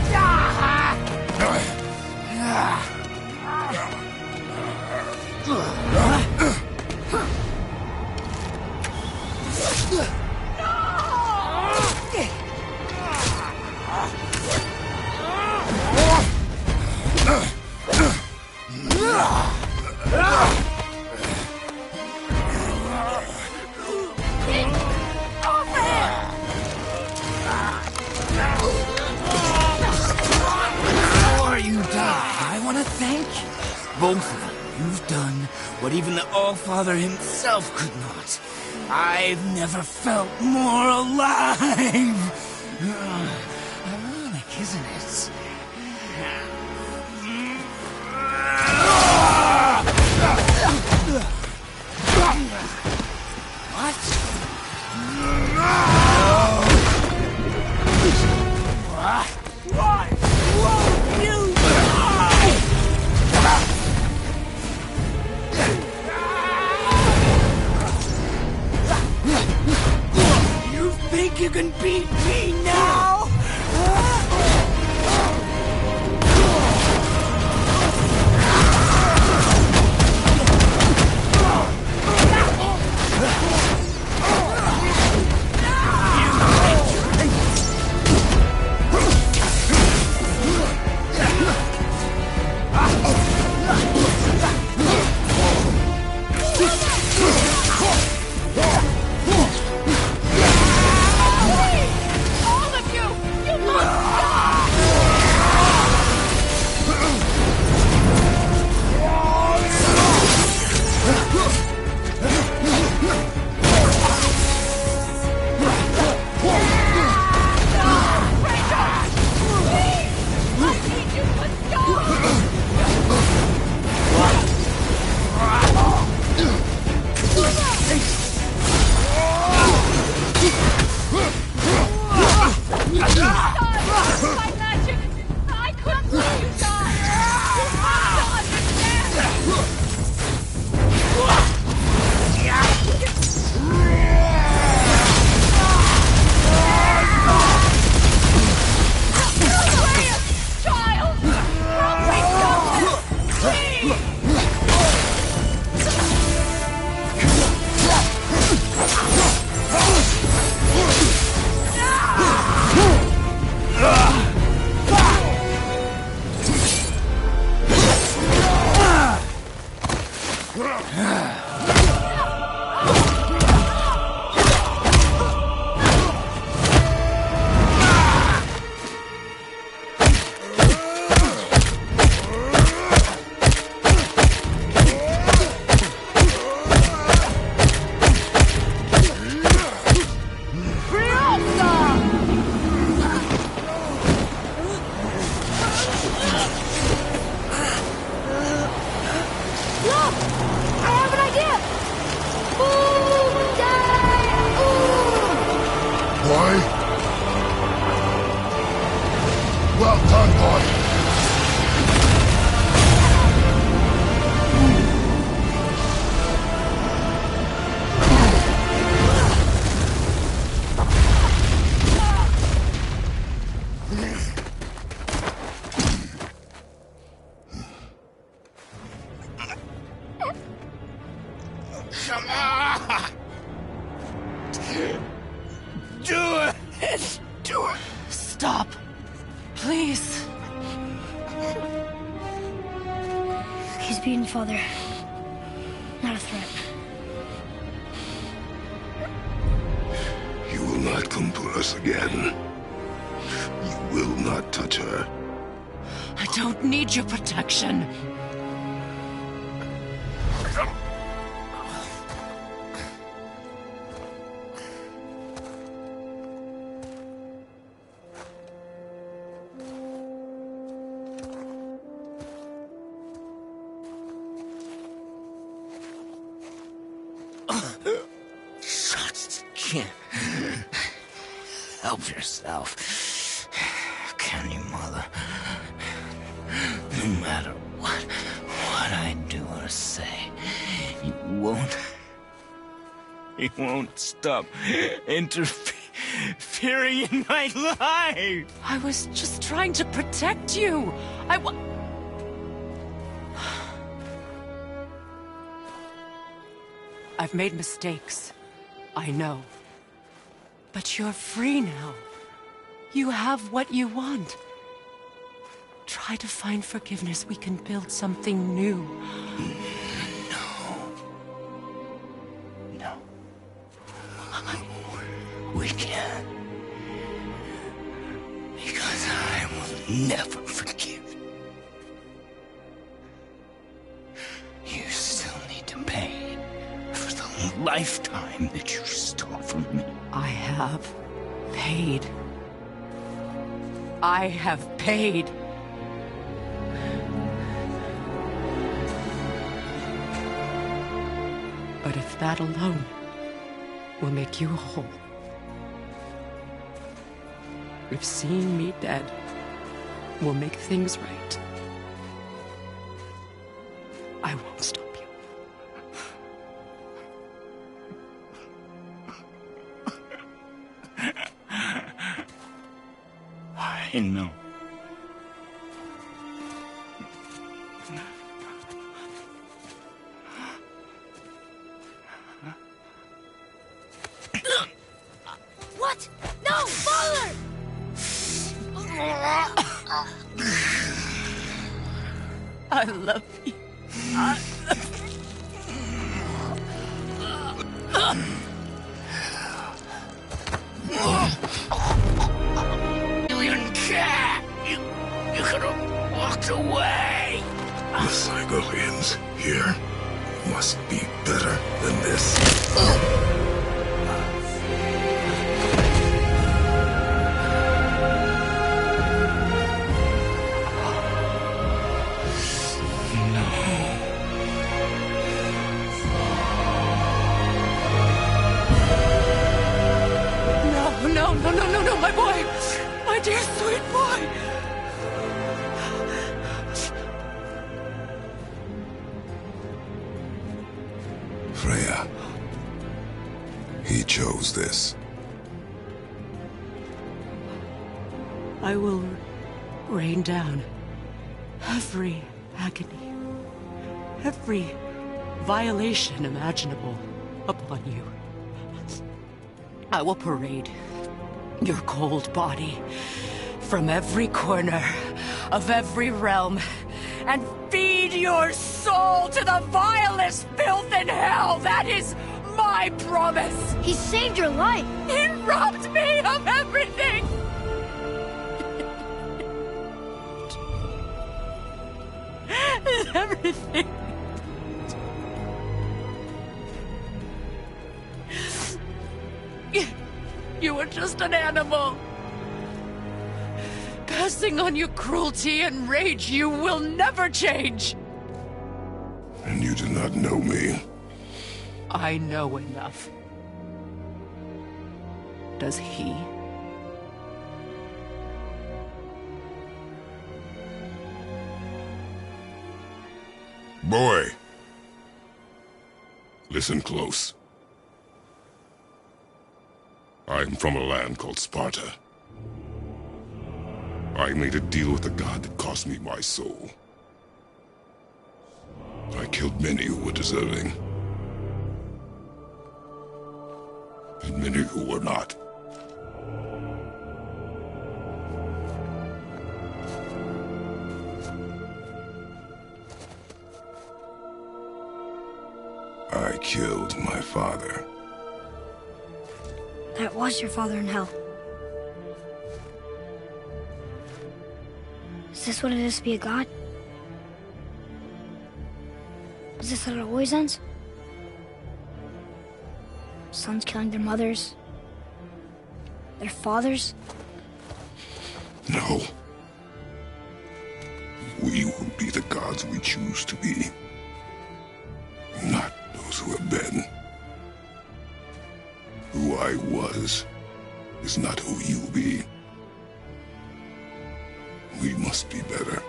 Yeah! Both of you, you've done what even the All-Father himself could not. I've never felt more alive! Ironic, isn't it? What? What? Won't you die? You think you can beat me now? Stop. Please. He's beaten, Father. Not a threat. You will not come for us again. You will not touch her. I don't need your protection. Help yourself. Can you, Mother? No matter what I do or say, you won't stop interfering in my life. I was just trying to protect you. I've made mistakes. I know. But you're free now. You have what you want. Try to find forgiveness. We can build something new. No. We can't. Because I will never forgive. paid. I have paid. But if that alone will make you whole, if seeing me dead will make things right, I won't stop you. I know. What? No, Father! I love you. Alien cat! You could have walked away! The Cygolians here must be better than this. No, my boy! My dear sweet boy! Freya. He chose this. I will rain down every agony, every violation imaginable upon you. I will parade your cold body from every corner of every realm and feed your soul to the vilest filth in hell. That is my promise. He saved your life. He robbed me of everything. Everything. You were just an animal. Passing on your cruelty and rage, you will never change. And you do not know me. I know enough. Does he? Boy. Listen close. I'm from a land called Sparta. I made a deal with a god that cost me my soul. I killed many who were deserving. And many who were not. I killed my father. That was your father in hell. Is this what it is to be a god? Is this how it always ends? Sons killing their mothers? Their fathers? No. We will be the gods we choose to be. Not those who have been. Who I was is not who you'll be. We must be better.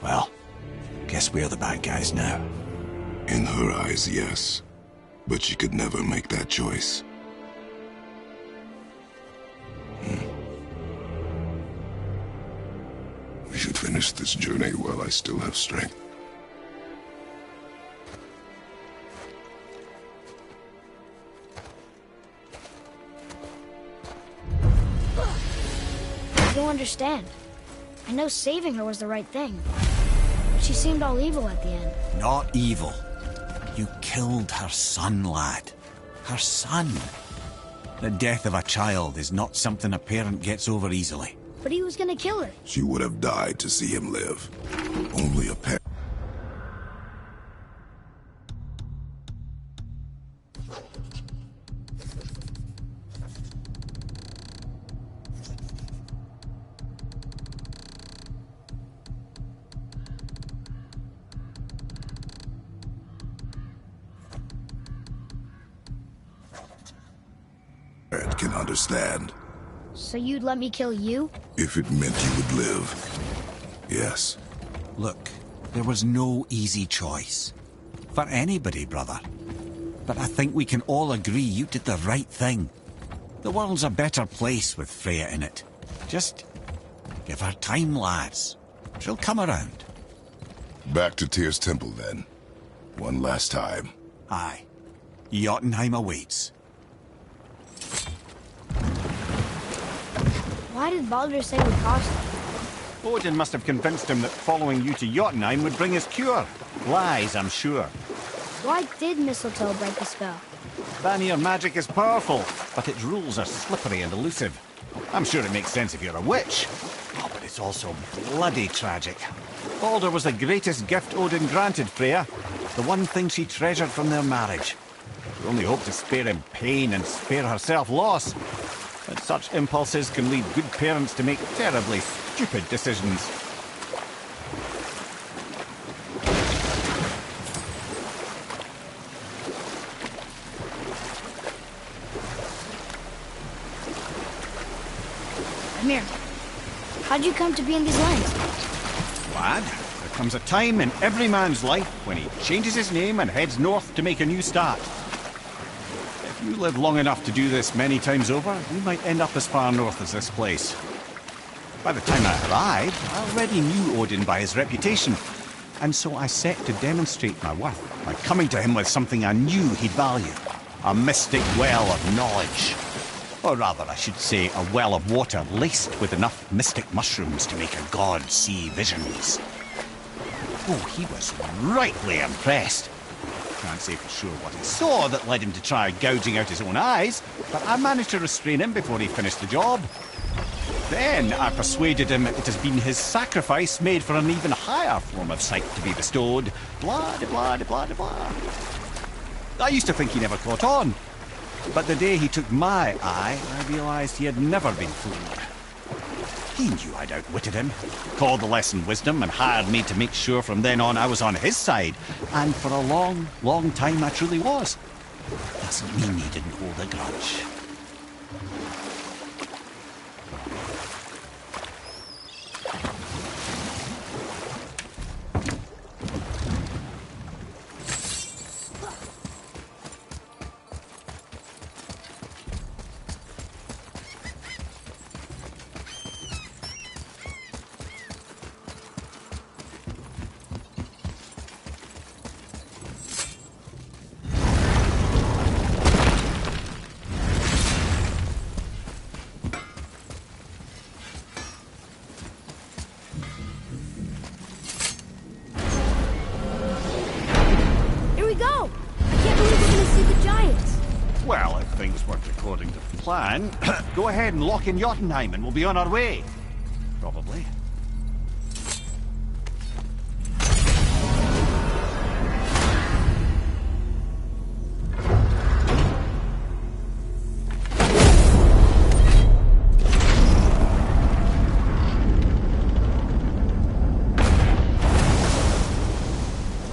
Well, guess we're the bad guys now. In her eyes, yes. But she could never make that choice. We should finish this journey while I still have strength. I don't understand. I know saving her was the right thing. But she seemed all evil at the end. Not evil. You killed her son, lad. Her son. The death of a child is not something a parent gets over easily. But he was gonna kill her. She would have died to see him live. Only a pet. Can understand. So you'd let me kill you? If it meant you would live. Yes. Look, there was no easy choice. For anybody, brother. But I think we can all agree you did the right thing. The world's a better place with Freya in it. Just give her time, lads. She'll come around. Back to Tyr's temple, then. One last time. Aye. Jotunheim awaits. Why did Baldur say we cost him? Odin must have convinced him that following you to Jotunheim would bring his cure. Lies, I'm sure. Why did Mistletoe break the spell? Vanir magic is powerful, but its rules are slippery and elusive. I'm sure it makes sense if you're a witch. Oh, but it's also bloody tragic. Baldur was the greatest gift Odin granted Freya. The one thing she treasured from their marriage. She only hoped to spare him pain and spare herself loss. But such impulses can lead good parents to make terribly stupid decisions. Amir, how'd you come to be in these lands? Lad, there comes a time in every man's life when he changes his name and heads north to make a new start. If you live long enough to do this many times over, we might end up as far north as this place. By the time I arrived, I already knew Odin by his reputation, and so I set to demonstrate my worth by coming to him with something I knew he'd value. A mystic well of knowledge. Or rather, I should say, a well of water laced with enough mystic mushrooms to make a god see visions. Oh, he was rightly impressed. Can't say for sure what he saw that led him to try gouging out his own eyes, but I managed to restrain him before he finished the job. Then I persuaded him it has been his sacrifice made for an even higher form of sight to be bestowed. Blah, de blah, de blah, de blah. I used to think he never caught on, but the day he took my eye, I realized he had never been fooled. He knew I'd outwitted him, called the lesson wisdom, and hired me to make sure from then on I was on his side. And for a long, long time I truly was. Doesn't mean he didn't hold a grudge. Well, if things worked according to plan, go ahead and lock in Jotunheim and we'll be on our way. Probably.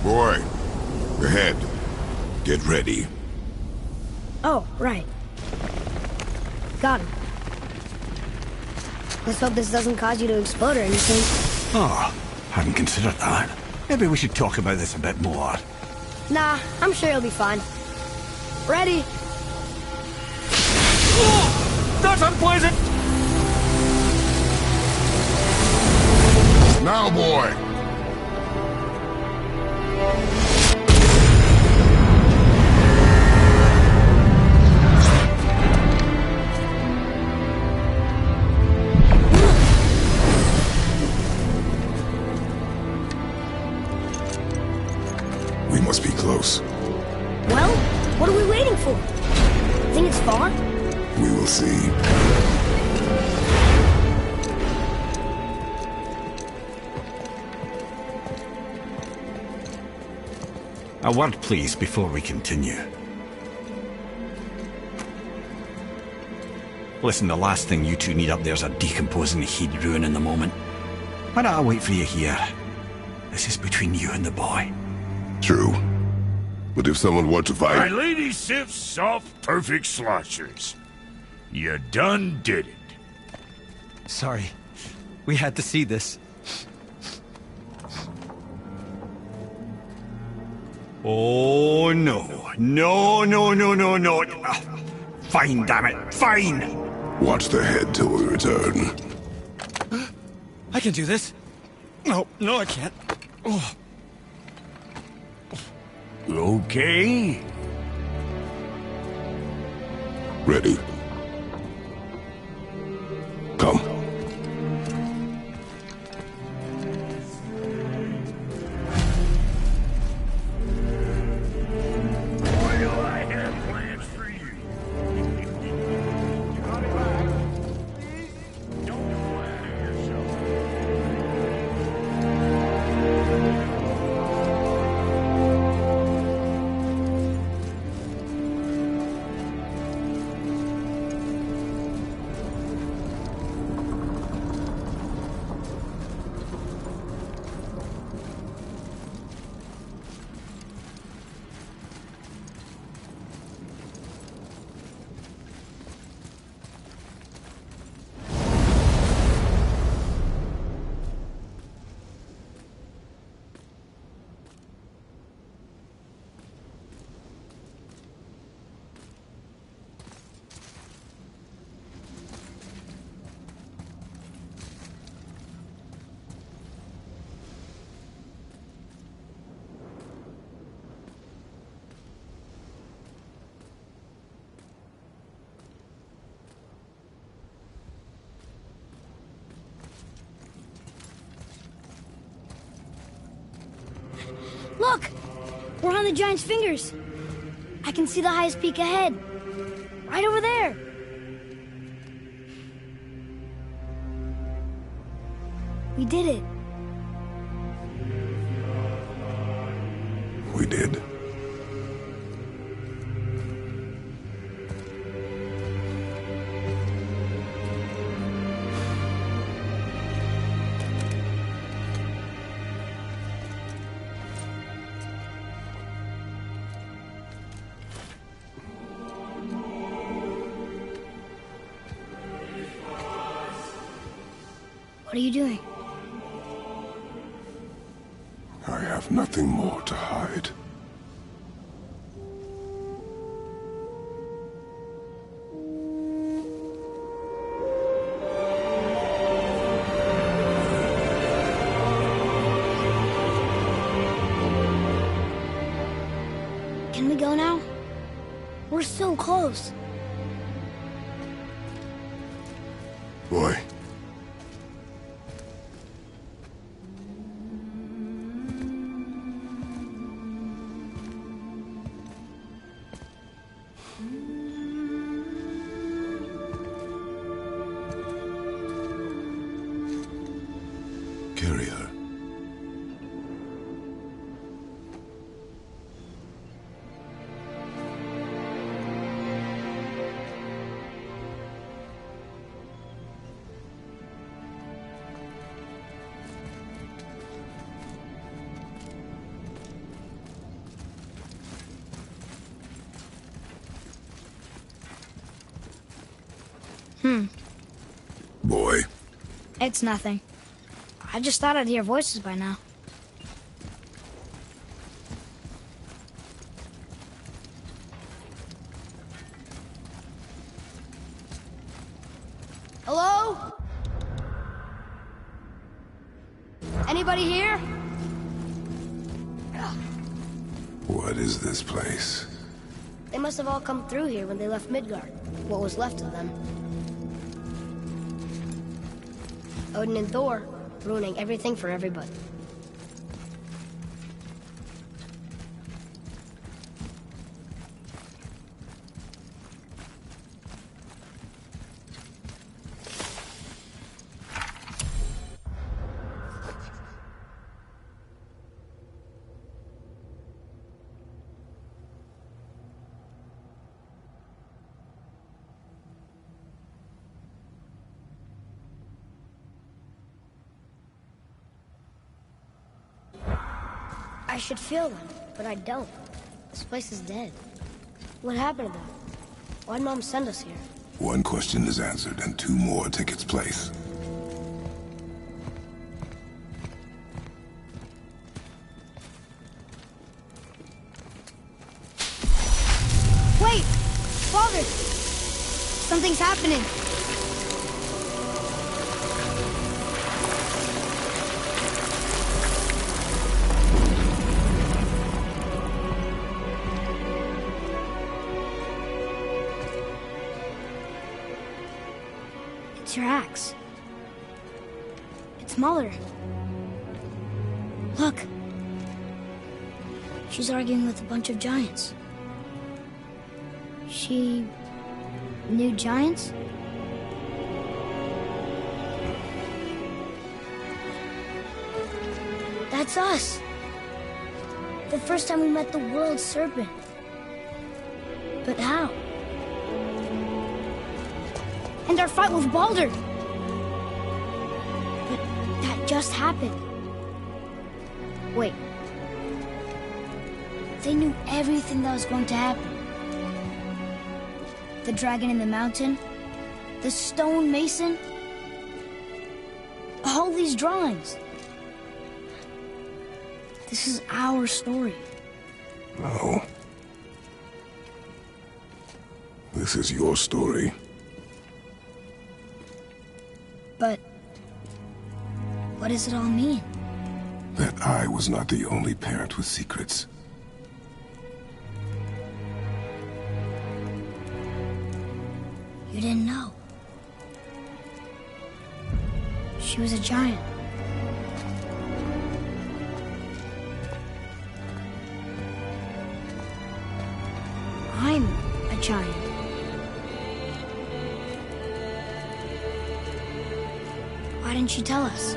Boy, ahead. Get ready. Oh, right. Got him. Let's hope this doesn't cause you to explode or anything. Oh, hadn't considered that. Maybe we should talk about this a bit more. Nah, I'm sure you'll be fine. Ready? Oh, that's unpleasant! Now, boy! We must be close. Well, what are we waiting for? Think it's far? We will see. A word, please, before we continue. Listen, the last thing you two need up there's a decomposing heat ruining the moment. Why don't I wait for you here? This is between you and the boy. True. But if someone were to My fight... Lady Sif's soft, perfect sloshers. You done did it. Sorry. We had to see this. Oh, no. No, no, no, no, no. Fine, damn it. Fine! Watch the head till we return. I can do this. No, no, I can't. Oh. Okay. Ready. Come. Well, I have plans for you. Don't flatter yourself. Look! We're on the giant's fingers. I can see the highest peak ahead. Right over there. We did it. We did. What are you doing? I have nothing more to hide. Can we go now? We're so close. Boy. Carry her. Boy. It's nothing. I just thought I'd hear voices by now. Hello? Anybody here? What is this place? They must have all come through here when they left Midgard. What was left of them. Odin and Thor, ruining everything for everybody. I should feel them, but I don't. This place is dead. What happened to them? Why'd Mom send us here? One question is answered, and two more take its place. Wait! Father! Something's happening. It's your axe. It's Mother. Look. She's arguing with a bunch of giants. She knew giants? That's us. The first time we met the world serpent. But how? And our fight with Baldur. But that just happened. Wait. They knew everything that was going to happen. The dragon in the mountain, the stone mason, all these drawings. This is our story. No. This is your story. But what does it all mean? That I was not the only parent with secrets. You didn't know. She was a giant. I'm a giant. Why didn't she tell us?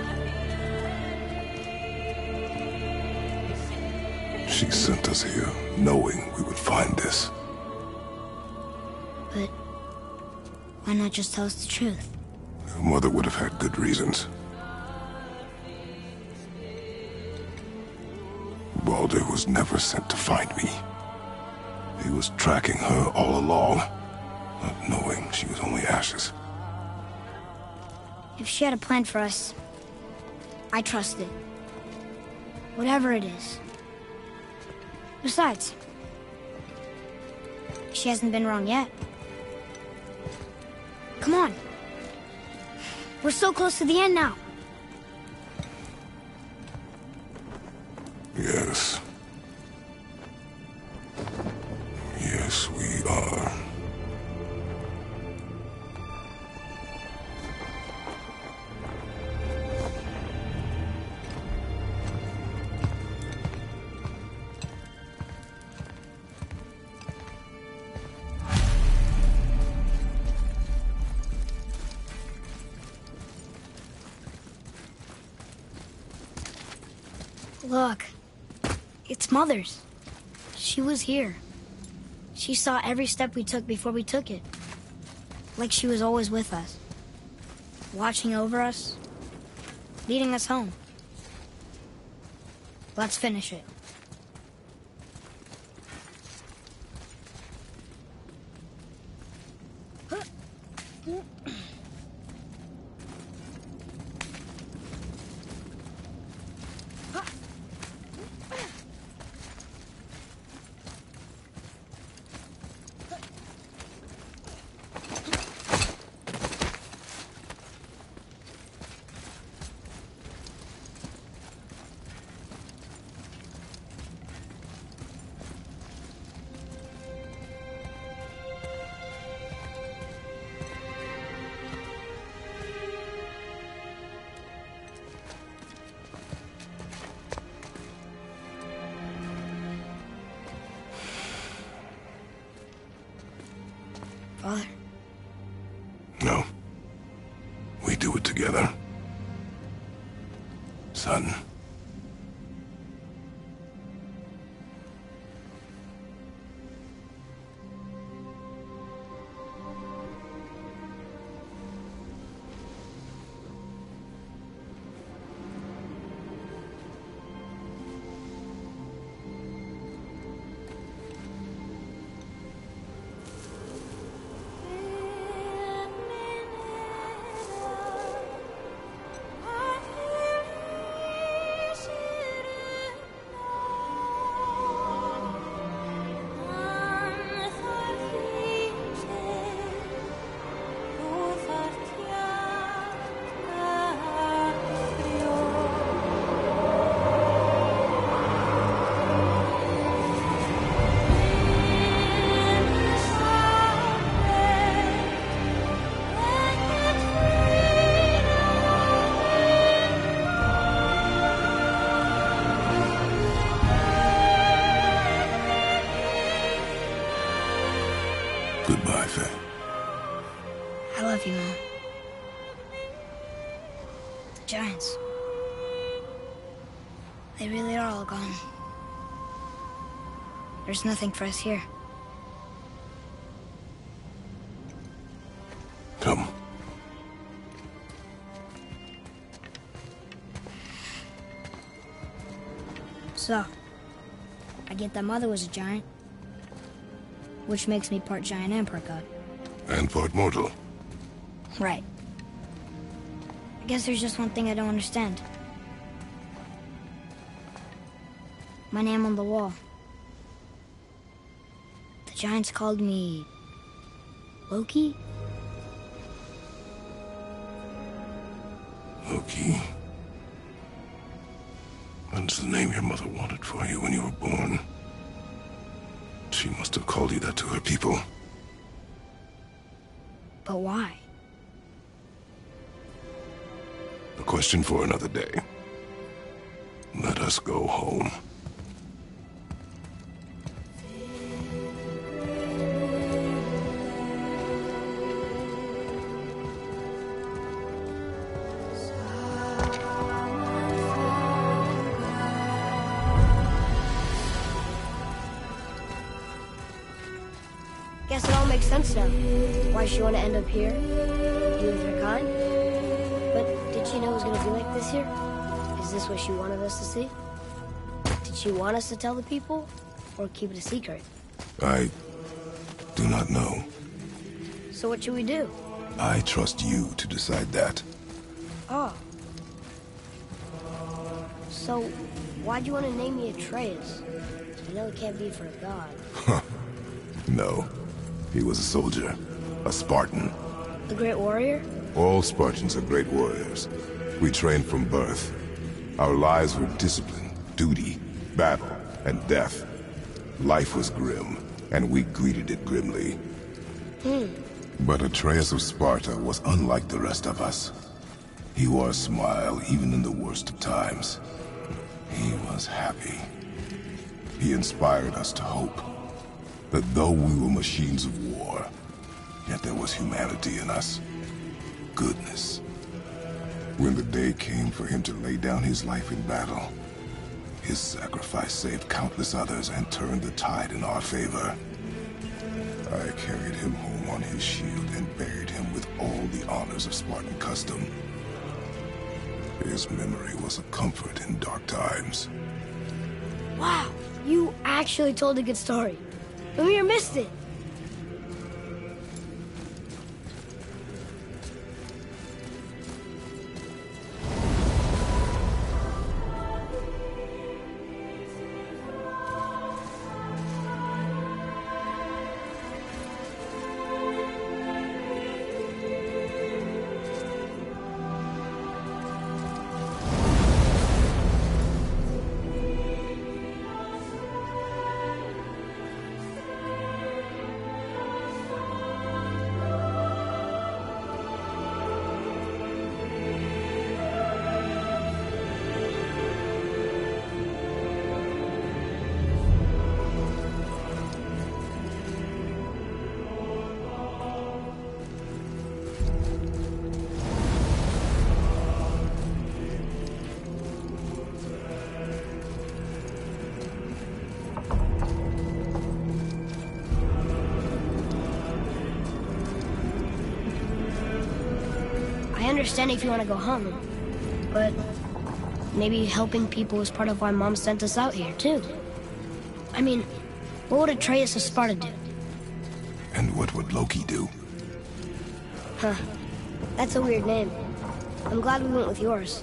She sent us here, knowing we would find this. But why not just tell us the truth? Your mother would have had good reasons. Baldur was never sent to find me. He was tracking her all along, not knowing she was only ashes. If she had a plan for us, I trust it. Whatever it is. Besides, she hasn't been wrong yet. Come on. We're so close to the end now. Yes. Yes, we are. Look, it's Mother's. She was here. She saw every step we took before we took it. Like she was always with us. Watching over us. Leading us home. Let's finish it. Father? No. We do it together. Son. with you, Mom. The Giants. They really are all gone. There's nothing for us here. Come. So, I get that Mother was a giant, which makes me part giant and part god. And part mortal. Right. I guess there's just one thing I don't understand. My name on the wall. The Giants called me... Loki? Loki. That's the name your mother wanted for you when you were born. She must have called you that to her people. But why? A question for another day. Let us go home. Guess it all makes sense now. Why she want to end up here? Be with her kind? But did she know it was going to be like this here? Is this what she wanted us to see? Did she want us to tell the people? Or keep it a secret? I do not know. So what should we do? I trust you to decide that. Oh. So, why'd you want to name me Atreus? You know it can't be for a god. No. He was a soldier. A Spartan. The great warrior? All Spartans are great warriors. We trained from birth. Our lives were discipline, duty, battle, and death. Life was grim, and we greeted it grimly. But Atreus of Sparta was unlike the rest of us. He wore a smile even in the worst of times. He was happy. He inspired us to hope that though we were machines of war, yet there was humanity in us. Goodness. When the day came for him to lay down his life in battle, his sacrifice saved countless others and turned the tide in our favor. I carried him home on his shield and buried him with all the honors of Spartan custom. His memory was a comfort in dark times. Wow, you actually told a good story. Mimir missed it. I understand if you want to go home, but maybe helping people is part of why Mom sent us out here, too. I mean, what would Atreus of Sparta do? And what would Loki do? Huh. That's a weird name. I'm glad we went with yours.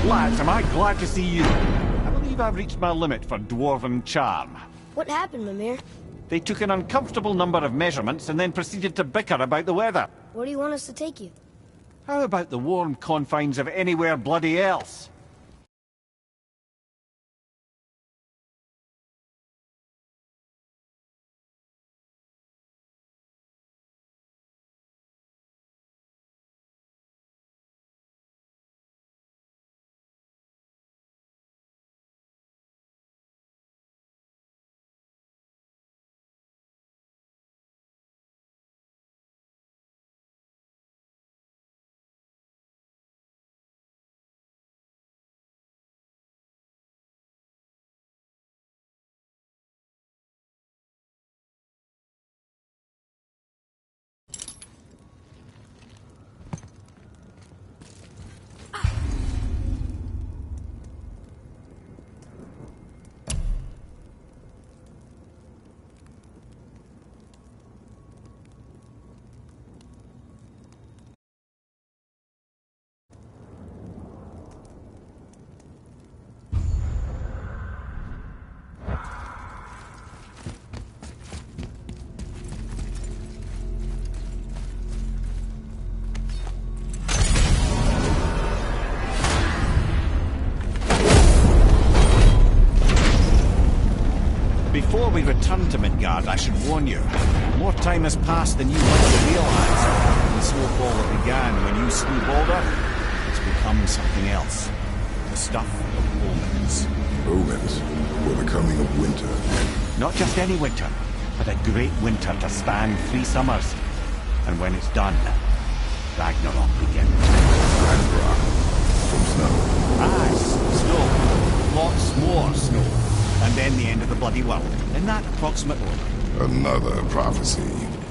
Lads, am I glad to see you. I believe I've reached my limit for dwarven charm. What happened, Mimir? They took an uncomfortable number of measurements and then proceeded to bicker about the weather. Where do you want us to take you? How about the warm confines of anywhere bloody else? Before we return to Midgard, I should warn you. More time has passed than you might realize. The snowfall that began when you slew Baldur has become something else. The stuff of omens. Omens for the coming of winter. Not just any winter, but a great winter to span 3 summers. And when it's done, Ragnarok begins. Ragnarok from snow. Aye, snow. Lots more snow. And then the end of the bloody world. In that approximate order. Another prophecy.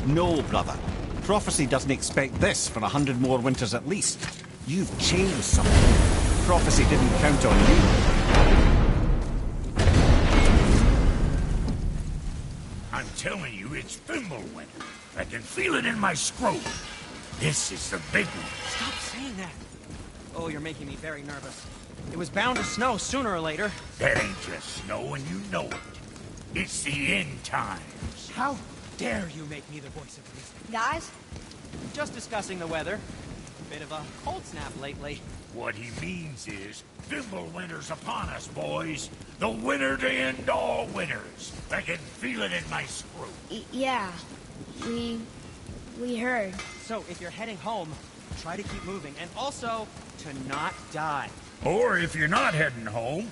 No, brother. Prophecy doesn't expect this for 100 more winters at least. You've changed something. Prophecy didn't count on you. I'm telling you, it's Fimbulwinter. I can feel it in my scrotum. This is the big one. Stop saying that. Oh, you're making me very nervous. It was bound to snow sooner or later. That ain't just snow, and you know it. It's the end times. How dare you make me the voice of reason? Guys? Just discussing the weather. Bit of a cold snap lately. What he means is, Fimbulwinter's upon us, boys. The winter to end all winters. I can feel it in my scrotum. Yeah. We heard. So, if you're heading home, try to keep moving. And also, to not die. Or if you're not heading home,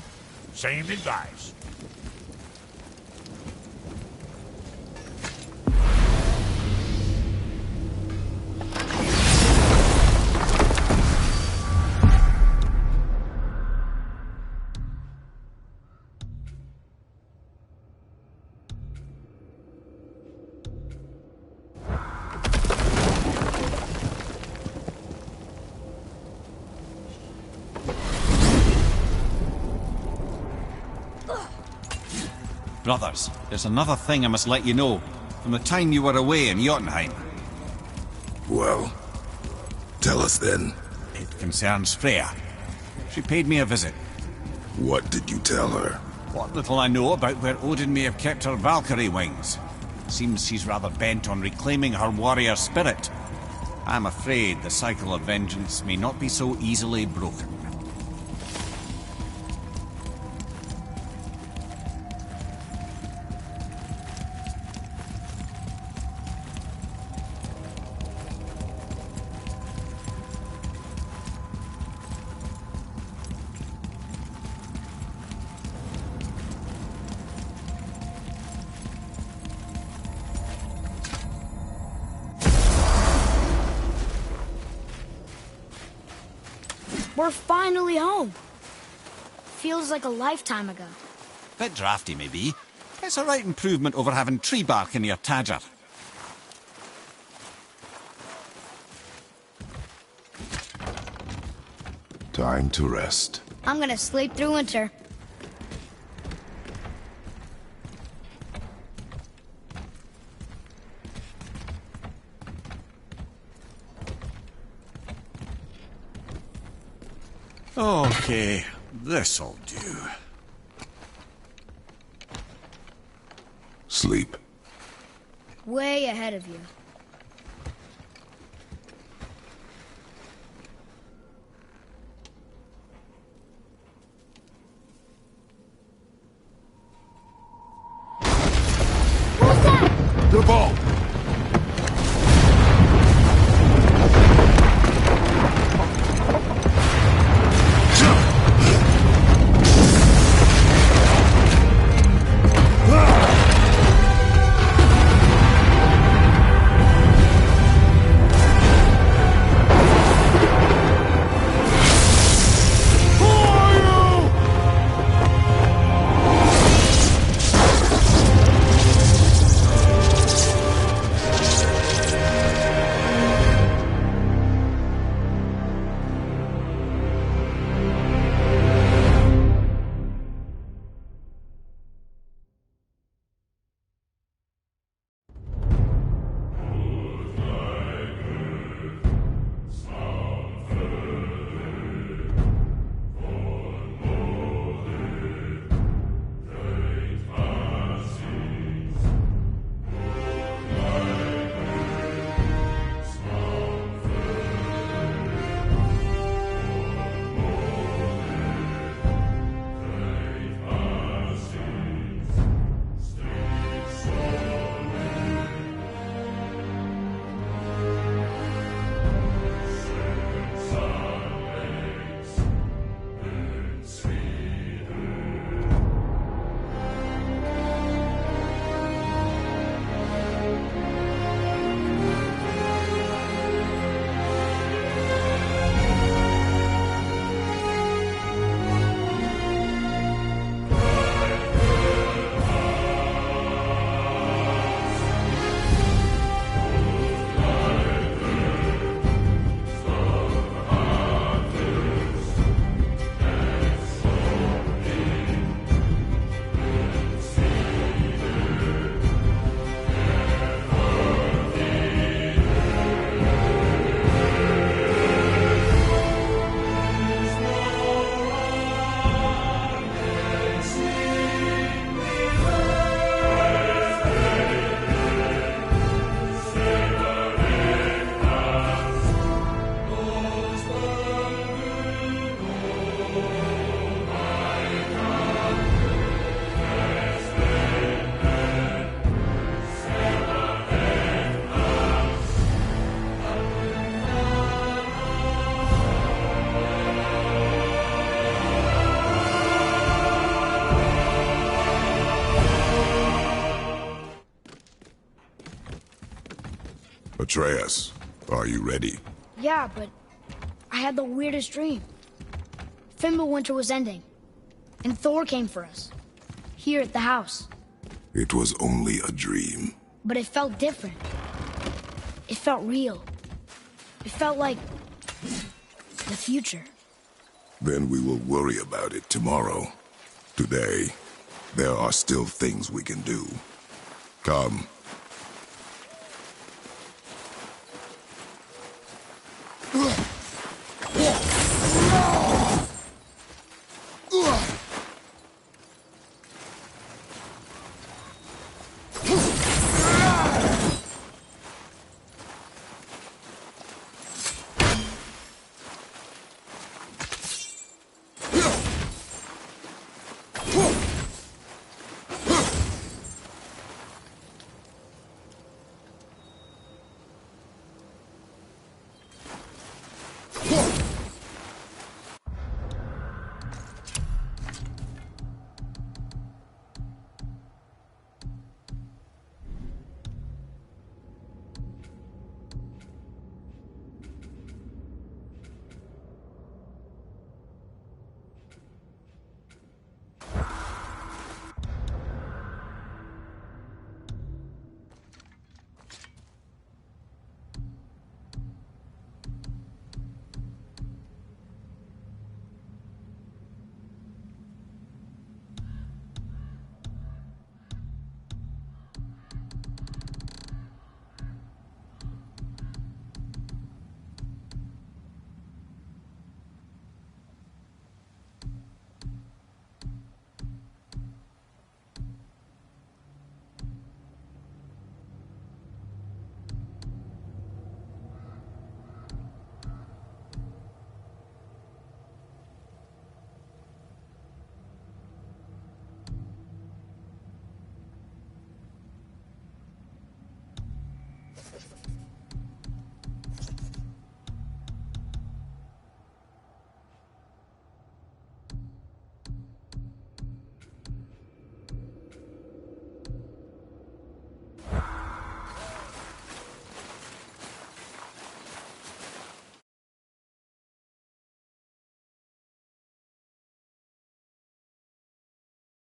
same advice. Brothers, there's another thing I must let you know. From the time you were away in Jotunheim. Well, tell us then. It concerns Freya. She paid me a visit. What did you tell her? What little I know about where Odin may have kept her Valkyrie wings. Seems she's rather bent on reclaiming her warrior spirit. I'm afraid the cycle of vengeance may not be so easily broken. We're finally home. Feels like a lifetime ago. Bit drafty, maybe. It's a right improvement over having tree bark in your tadger. Time to rest. I'm gonna sleep through winter. Okay, this'll do. Sleep. Way ahead of you. The ball! Atreus, are you ready? Yeah, but I had the weirdest dream. Fimbulwinter was ending, and Thor came for us. Here at the house. It was only a dream. But it felt different. It felt real. It felt like the future. Then we will worry about it tomorrow. Today, there are still things we can do. Come. Ugh.